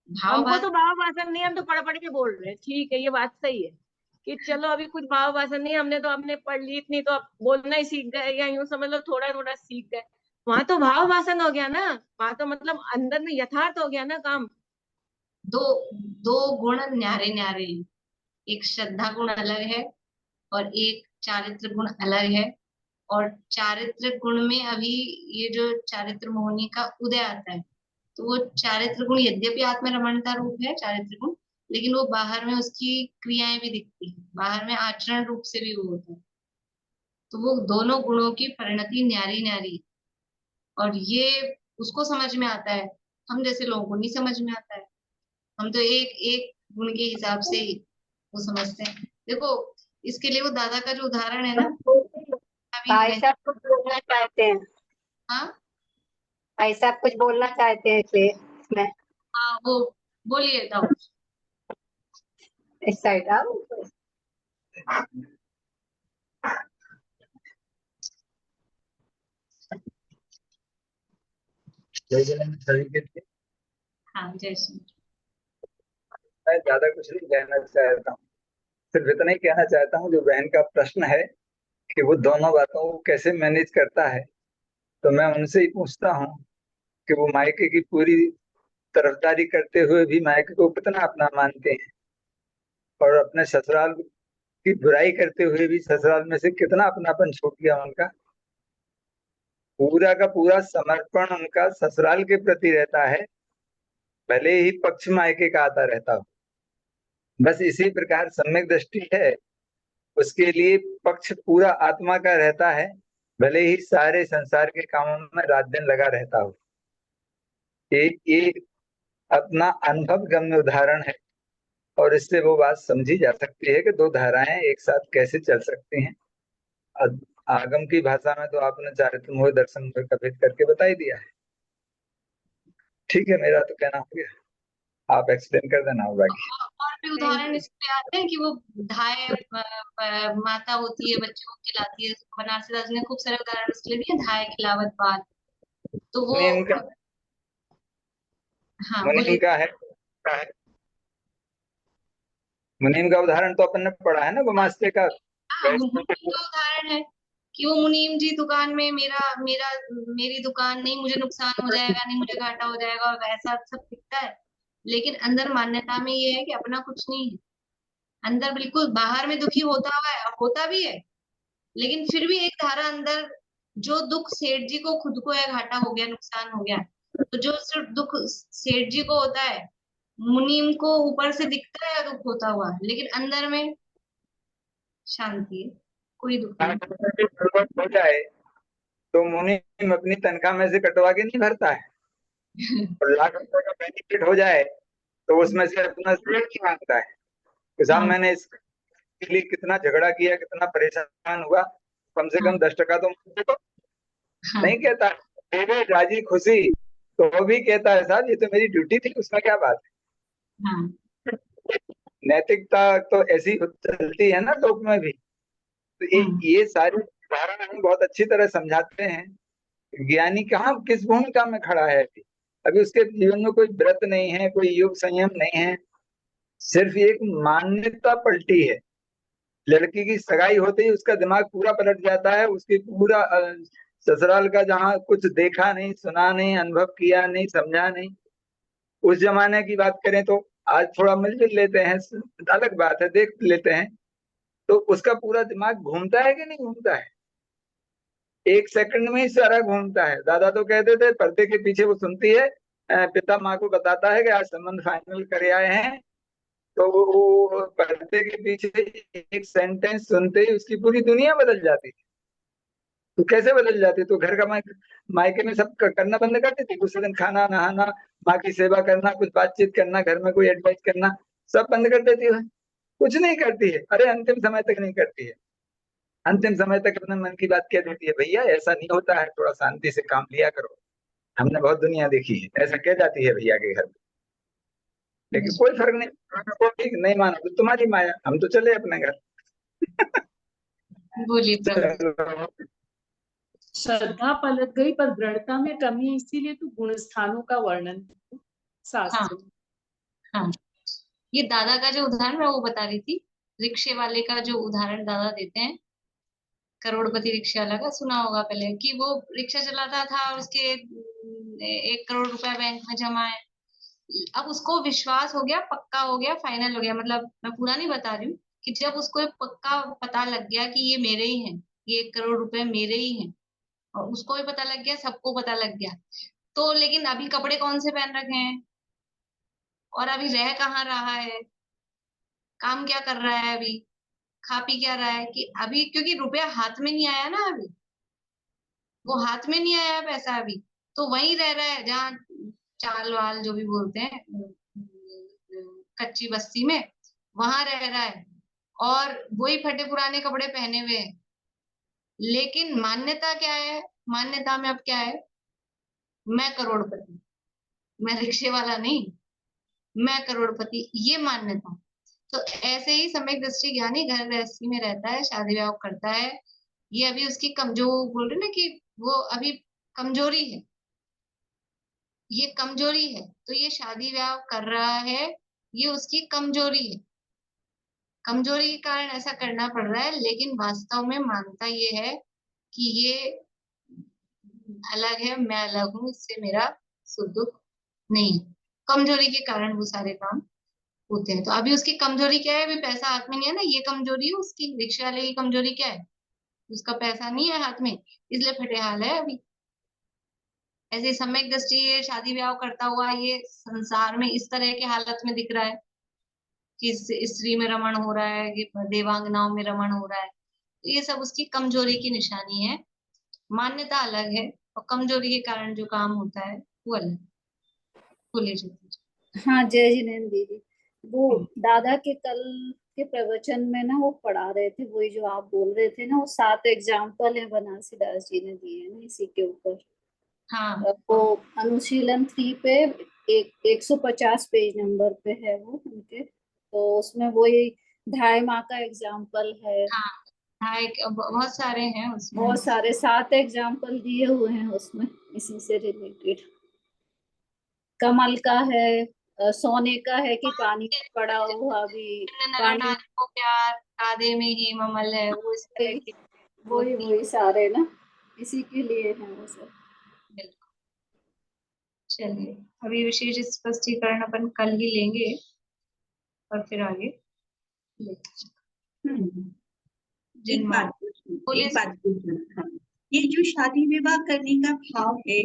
भाव हमको भाषा। तो भाव वासन नहीं है, हम तो पढ़ पढ़ के बोल रहे हैं, ठीक है, ये बात सही है कि चलो अभी कुछ भाव वासन नहीं है, हमने पढ़ ली इतनी, तो अब बोलना ही सीख गए, या यूं समझ लो थोड़ा थोड़ा सीख गए। वहां तो भाव वासन हो गया ना, वहां तो मतलब अंदर में यथार्थ हो गया ना काम। दो दो गुण न्यारे न्यारे हैं, एक श्रद्धा गुण अलग है, और एक चारित्र गुण अलग है। और चारित्र गुण में अभी ये जो चारित्र मोहनी का उदय आता है, तो वो चारित्र गुण यद्यपि आत्मरमणता रूप है चारित्र गुण, लेकिन वो बाहर में उसकी क्रियाएं भी दिखती है, बाहर में आचरण रूप से भी वो होता है। तो वो दोनों गुणों की परिणति न्यारी न्यारी है, और ये उसको समझ में आता है, हम जैसे लोगों को नहीं समझ में आता है। हम तो एक एक गुण के हिसाब से ही वो समझते हैं। देखो इसके लिए वो दादा का जो उदाहरण है ना, अभी भाई साहब कुछ बोलना चाहते हैं। हाँ भाई साहब कुछ बोलना चाहते हैं इसमें। हाँ, वो बोलिए तो। इस साइड आओ। जय जगन्नाथ सभी के लिए। हाँ जय श्री। मैं ज्यादा कुछ नहीं कहना चाहता हूँ, सिर्फ इतना ही कहना चाहता हूँ, जो बहन का प्रश्न है कि वो दोनों बातों को कैसे मैनेज करता है, तो मैं उनसे ही पूछता हूँ कि वो मायके की पूरी तरफदारी करते हुए भी मायके को कितना अपना मानते हैं, और अपने ससुराल की बुराई करते हुए भी ससुराल में से कितना अपनापन छूट गया उनका। पूरा का पूरा समर्पण उनका ससुराल के प्रति रहता है, भले ही पक्ष मायके का आता रहता हो। बस इसी प्रकार सम्यक दृष्टि है, उसके लिए पक्ष पूरा आत्मा का रहता है, भले ही सारे संसार के कामों में रात दिन लगा रहता हो। ये अपना अनुभव गम्य उदाहरण है, और इससे वो बात समझी जा सकती है कि दो धाराएं एक साथ कैसे चल सकती हैं। आगम की भाषा में तो आपने चारित्र मोह दर्शन मोह का भेद करके बता ही दिया है। ठीक है, मेरा तो कहना हो गया, आप एक्सप्लेन कर देना होगा। और भी उदाहरण इसलिए आते हैं कि वो धाय माता होती है, बच्चे को खिलाती है। बनारसी दास ने खूब सारे उदाहरण इसलिए दिए, धाय खिलावत बाल। तो वो मुनीम का हाँ मुनीम बोलिए। का है मुनीम का उदाहरण तो अपन ने पढ़ा है ना, गुमास्ते का। हाँ, मुनीम का उदाहरण है कि वो मुनीम जी दुकान में मेरा मेरा मेरी दुकान नहीं, मुझे नुकसान हो जाएगा, नहीं मुझे घाटा हो जाएगा, और ऐसा सब दिखता है। लेकिन अंदर मान्यता में ये है कि अपना कुछ नहीं है। अंदर बिल्कुल बाहर में दुखी होता हुआ है और होता भी है, लेकिन फिर भी एक धारा अंदर, जो दुख सेठ जी को खुद को है, घाटा हो गया, नुकसान हो गया, तो जो सिर्फ दुख सेठ जी को होता है, मुनीम को ऊपर से दिखता है दुख होता हुआ, लेकिन अंदर में शांति है, कोई दुख नहीं। जरूरत हो जाए तो मुनीम अपनी तनख्वाह में से कटवा के नहीं भरता है, और लाख रुपए का बेनिफिट हो जाए तो उसमें से अपना शेयर नहीं मांगता है कि साहब हाँ मैंने इसके लिए कितना झगड़ा किया, कितना परेशान हुआ, कम से कम 10% तो मुझे दो। हाँ नहीं कहता, देवे राजी खुशी, तो वो भी कहता है साहब ये तो मेरी ड्यूटी थी, उसमें क्या बात हाँ है। नैतिकता तो ऐसी चलती है ना लोक में भी। तो हाँ ये सारे उदाहरण हमें बहुत अच्छी तरह समझाते हैं ज्ञानी कहाँ किस भूमिका में खड़ा है। अभी उसके जीवन में कोई व्रत नहीं है, कोई योग संयम नहीं है, सिर्फ एक मान्यता पलटी है। लड़की की सगाई होते ही उसका दिमाग पूरा पलट जाता है, उसकी पूरा ससुराल का जहाँ कुछ देखा नहीं, सुना नहीं, अनुभव किया नहीं, समझा नहीं। उस जमाने की बात करें तो आज थोड़ा मिलजुल लेते हैं, अलग बात है, देख लेते हैं, तो उसका पूरा दिमाग घूमता है कि नहीं घूमता है? एक सेकंड में ही सारा घूमता है। दादा तो कहते थे पर्दे के पीछे वो सुनती है, पिता माँ को बताता है कि आज संबंध फाइनल करे आए हैं, तो वो पर्दे के पीछे एक सेंटेंस सुनते ही उसकी पूरी दुनिया बदल जाती थी। तो कैसे बदल जाती? तो घर का मायके में सब करना बंद कर देती, दूसरे दिन खाना नहाना, माँ की सेवा करना, कुछ बातचीत करना, घर में कोई एडवाइस करना, सब बंद कर देती है। कुछ नहीं करती है, अरे अंतिम समय तक नहीं करती है। अंतिम समय तक अपने मन की बात कह देती है, भैया ऐसा नहीं होता है, थोड़ा शांति से काम लिया करो, हमने बहुत दुनिया देखी है, ऐसा कह जाती है भैया के घर में। लेकिन कोई फर्क नहीं, को ठीक नहीं मानो तो तुम्हारी माया, हम तो चले अपने घर। बोलिए प्रभु। चलो, श्रद्धा पलट गई पर दृढ़ता में कमी है, इसीलिए तो गुण स्थानों का वर्णन हाँ शास्त्र में। हाँ, ये दादा का जो उदाहरण मैं वो बता रही थी, रिक्शे वाले का जो उदाहरण दादा देते हैं, करोड़पति रिक्शा वाला का सुना होगा पहले, कि वो रिक्शा चलाता था और उसके 1 करोड़ रुपया बैंक में जमा है। अब उसको विश्वास हो गया, पक्का हो गया, फाइनल हो गया, मतलब मैं पूरा नहीं बता रही हूँ, कि जब उसको ये पक्का पता लग गया कि ये मेरे ही हैं, ये 1 करोड़ रुपए मेरे ही हैं, और उसको भी पता लग गया, सबको पता लग गया, तो लेकिन अभी कपड़े कौन से पहन रखे हैं, और अभी रह कहाँ रहा है, काम क्या कर रहा है, अभी खा पी क्या रहा है, कि अभी क्योंकि रुपया हाथ में नहीं आया ना, अभी वो हाथ में नहीं आया पैसा अभी, तो वहीं रह रहा है जहाँ चाल वाल जो भी बोलते हैं, कच्ची बस्ती में, वहां रह रहा है, और वही फटे पुराने कपड़े पहने हुए हैं। लेकिन मान्यता क्या है, मान्यता में अब क्या है, मैं करोड़पति, मैं रिक्शे वाला नहीं, मैं करोड़पति, ये मान्यता। तो ऐसे ही सम्यक दृष्टि ज्ञानी घर गृहस्थी में रहता है, शादी विवाह करता है, ये अभी उसकी जो बोल रहे ना कि वो अभी कमजोरी है, ये कमजोरी है, तो ये शादी ब्याह कर रहा है, ये उसकी कमजोरी है, कमजोरी के कारण ऐसा करना पड़ रहा है। लेकिन वास्तव में मानता ये है कि ये अलग है, मैं अलग हूं, इससे मेरा सुख दुख नहीं, कमजोरी के कारण वो सारे काम होते हैं। तो अभी उसकी कमजोरी क्या है, अभी पैसा हाथ में नहीं है ना, ये कमजोरी है उसकी। रिक्शा वाले की कमजोरी क्या है, उसका पैसा नहीं है हाथ में, इसलिए फटे हाल है अभी। ऐसे सम्यक दृष्टि ये शादी ब्याह करता हुआ ये संसार में इस तरह के हालत में दिख रहा है कि स्त्री में रमण हो रहा है, कि देवांगनाओं में रमण हो रहा है, तो ये सब उसकी कमजोरी की निशानी है। मान्यता अलग है, और कमजोरी के कारण जो काम होता है वो अलग। बोलिए ज्योति जी। हाँ, जय जिनेन्द्र दीदी। वो दादा के कल के प्रवचन में ना वो पढ़ा रहे थे, वही जो आप बोल रहे थे ना, वो 7 एग्जाम्पल है बनारसी दास जी ने दिए हैं ना इसी के ऊपर। हाँ वो अनुशीलन 3 पे 150 पेज नंबर पे है वो उनके। तो उसमें वही ढाई माँ का एग्जाम्पल है, हाँ हाँ, बहुत सारे हैं उसमें। बहुत सारे 7 एग्जाम्पल दिए हुए हैं उसमें इसी से रिलेटेड। कमल का है, सोने का है कि पानी में पड़ा हुआ भी नर पानी, नारी को प्यार कादे में ही ममल है, वो इस तरह की वही होती वही सारे ना इसी के लिए है वो सब। है। बिल्कुल। चलिए, अभी विशेष स्पष्टीकरण अपन कल ही लेंगे और फिर आगे लेंगे। हम्म, जिन एक बोलिए। बात पूछना। हाँ, ये जो शादी विवाह करने का भाव है,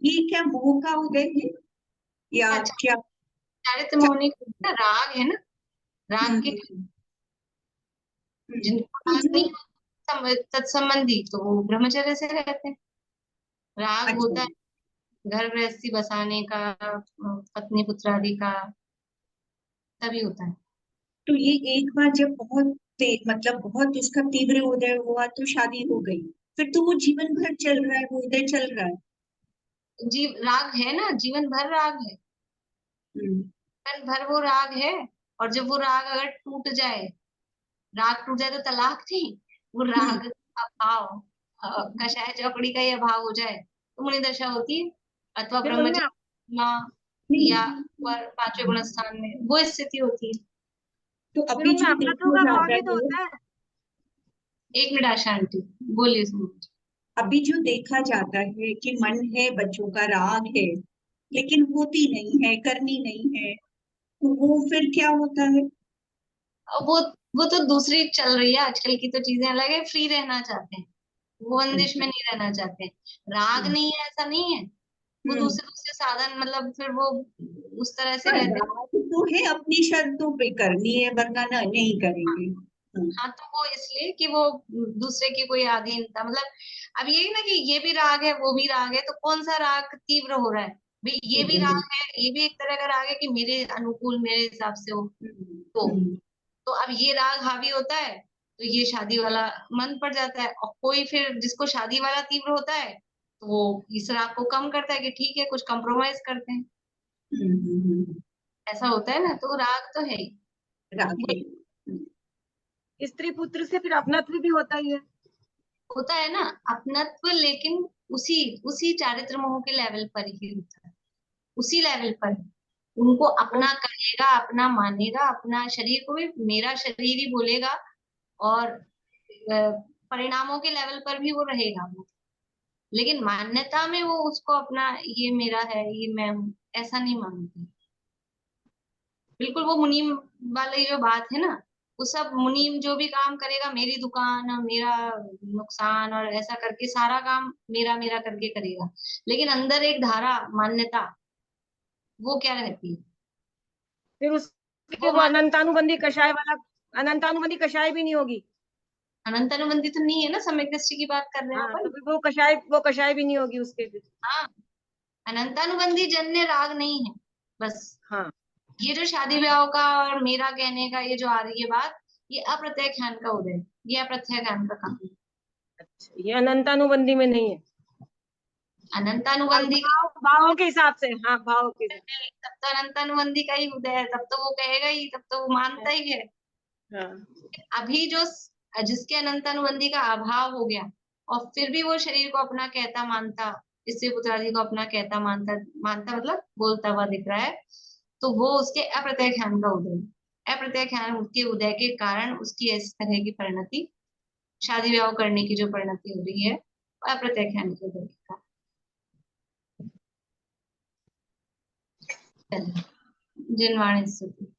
ये क्या मोह का उदय है या अच्छा, क्या? चारित्र मौनी का राग है ना, राग के जिनको तो राग जो नहीं तत्संबंधी तो वो ब्रह्मचर्य से रहते हैं। राग अच्छा, होता है घर गृहस्थी बसाने का, पत्नी पुत्र आदि का, तभी होता है। तो ये एक बार जब बहुत मतलब बहुत उसका तीव्र उदय हुआ तो शादी हो गई, फिर तो वो जीवन भर चल रहा है, वो उदय चल रहा है। राग है ना, जीवन भर राग है, हम्म, जीवन भर वो राग है। और जब वो राग अगर टूट जाए, राग टूट जाए तो तलाक नहीं, वो हम्म, राग का भाव, कषाय चौकड़ी का ही अभाव हो जाए तो मुनि दशा होती है, अथवा फिर उनमें ब्रह्मचर्य या पर पांचवें गुण स्थान में वो स्थिति होती है। तो फिर अभी उनमें जो अपनत्व देखा का भाव जाता भी तो है, होता है। एक मिनट आशा आंटी, बोलिए सुनो। अभी जो देखा जाता है कि मन है, बच्चों का राग है, लेकिन होती नहीं है, करनी नहीं है, तो वो फिर क्या होता है? अब वो तो दूसरी चल रही है, आजकल की तो चीजें अलग है, फ्री रहना चाहते हैं, वो बंदिश में नहीं रहना चाहते हैं। राग नहीं है ऐसा नहीं है, वो हम्म, दूसरे दूसरे साधन, मतलब फिर वो उस तरह से हाँ, रहते हैं। राग तो है, अपनी शर्तों पे करनी है, वरना नहीं करेंगे। हाँ, तो वो इसलिए कि वो दूसरे की कोई अधीनता, मतलब अब ये ना कि ये भी राग है वो भी राग है, तो कौन सा राग तीव्र हो रहा है भाई, ये भी राग है, ये भी एक तरह का राग है कि मेरे अनुकूल मेरे हिसाब से हो। तो तो अब ये राग हावी होता है तो ये शादी वाला मन पड़ जाता है, और कोई फिर जिसको शादी वाला तीव्र होता है तो वो इस राग को कम करता है कि ठीक है कुछ कंप्रोमाइज करते हैं। ऐसा होता है ना, तो राग तो है ही। राग है। स्त्री पुत्र से फिर अपनत्व भी होता ही है। होता है ना अपनत्व, लेकिन उसी उसी चारित्र मोह के लेवल पर ही होता है, उसी लेवल पर उनको अपना कहेगा, अपना मानेगा, अपना शरीर को भी मेरा शरीर ही बोलेगा, और परिणामों के लेवल पर भी वो रहेगा वो, लेकिन मान्यता में वो उसको अपना ये मेरा है, ये मैं हूँ, ऐसा नहीं मानती। बिल्कुल वो मुनीम वाली जो बात है ना, वो सब मुनीम जो भी काम करेगा मेरी दुकान और मेरा नुकसान और ऐसा करके सारा काम मेरा मेरा करके करेगा, लेकिन अंदर एक धारा मान्यता वो क्या रहती है, फिर उसके वो वो अनंतानुबंधी कषाय वाला, अनंतानुबंधी कषाय भी नहीं होगी। अनंत अनुबंधी तो नहीं है ना, सम्यक दृष्टि की बात कर रहे हैं हाँ, तो अपन। फिर वो कषाय भी नहीं होगी उसके फिर। हाँ, अनंतानुबंधी जन्य राग नहीं है बस। हाँ, ये जो शादी ब्याह का और मेरा कहने का ये जो आ रही है बात, ये अप्रत्यय ख्यान का उदय है, ये अप्रत्यय ख्यान का काम है। अच्छा, ये अनंतानुबंधी में नहीं है। और अनंतानुबंधी भाव के हिसाब से, हाँ भाव के हिसाब तब तो अनंतानुबंधी का ही उदय है, तब तो वो कहेगा ही, तब तो वो मानता ही है। से। हाँ, अभी जो जिसके अनंतानुबंधी का अभाव हो गया और फिर भी वो शरीर को अपना कहता मानता, स्त्री पुत्रादि को अपना कहता मानता, मानता मतलब बोलता हुआ दिख रहा है, तो वो उसके अप्रत्यय ख्यान का उदय है। अप्रत्यय ख्यान के उदय के कारण उसकी इस तरह की परिणति, शादी ब्याह करने की जो परिणति हो रही है वो अप्रत्यय ख्यान के उदय के कारण। चलिए, जिनवाणी स्तुति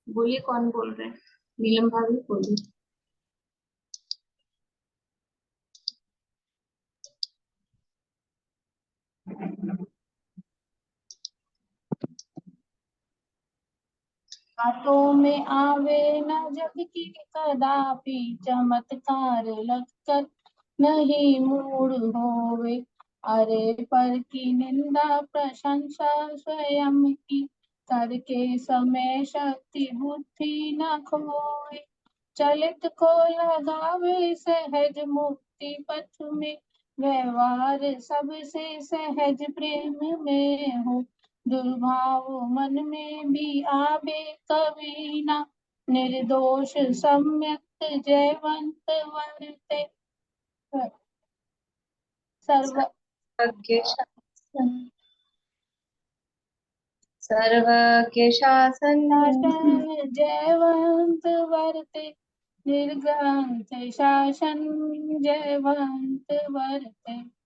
बोलिए, कौन बोल रहे हैं? नीलम भाभी बोलिए। बातों में आवे न जग की कदापि, चमत्कार लगकर नहीं मूड होवे। अरे पर की निंदा प्रशंसा स्वयं की, करके समय शक्ति बुद्धि न खोए। चलित को लगावे सहज मुक्ति पथ में, व्यवहार सबसे सहज प्रेम में हो। दुर्भाव मन में भी आवे कभी ना, निर्दोष सम्यक जयवंत वर्ते। सर्व सर्वज्ञ शासन शासन जयवंत वर्ते, निर्ग्रंथ शासन जयवंत वर्ते।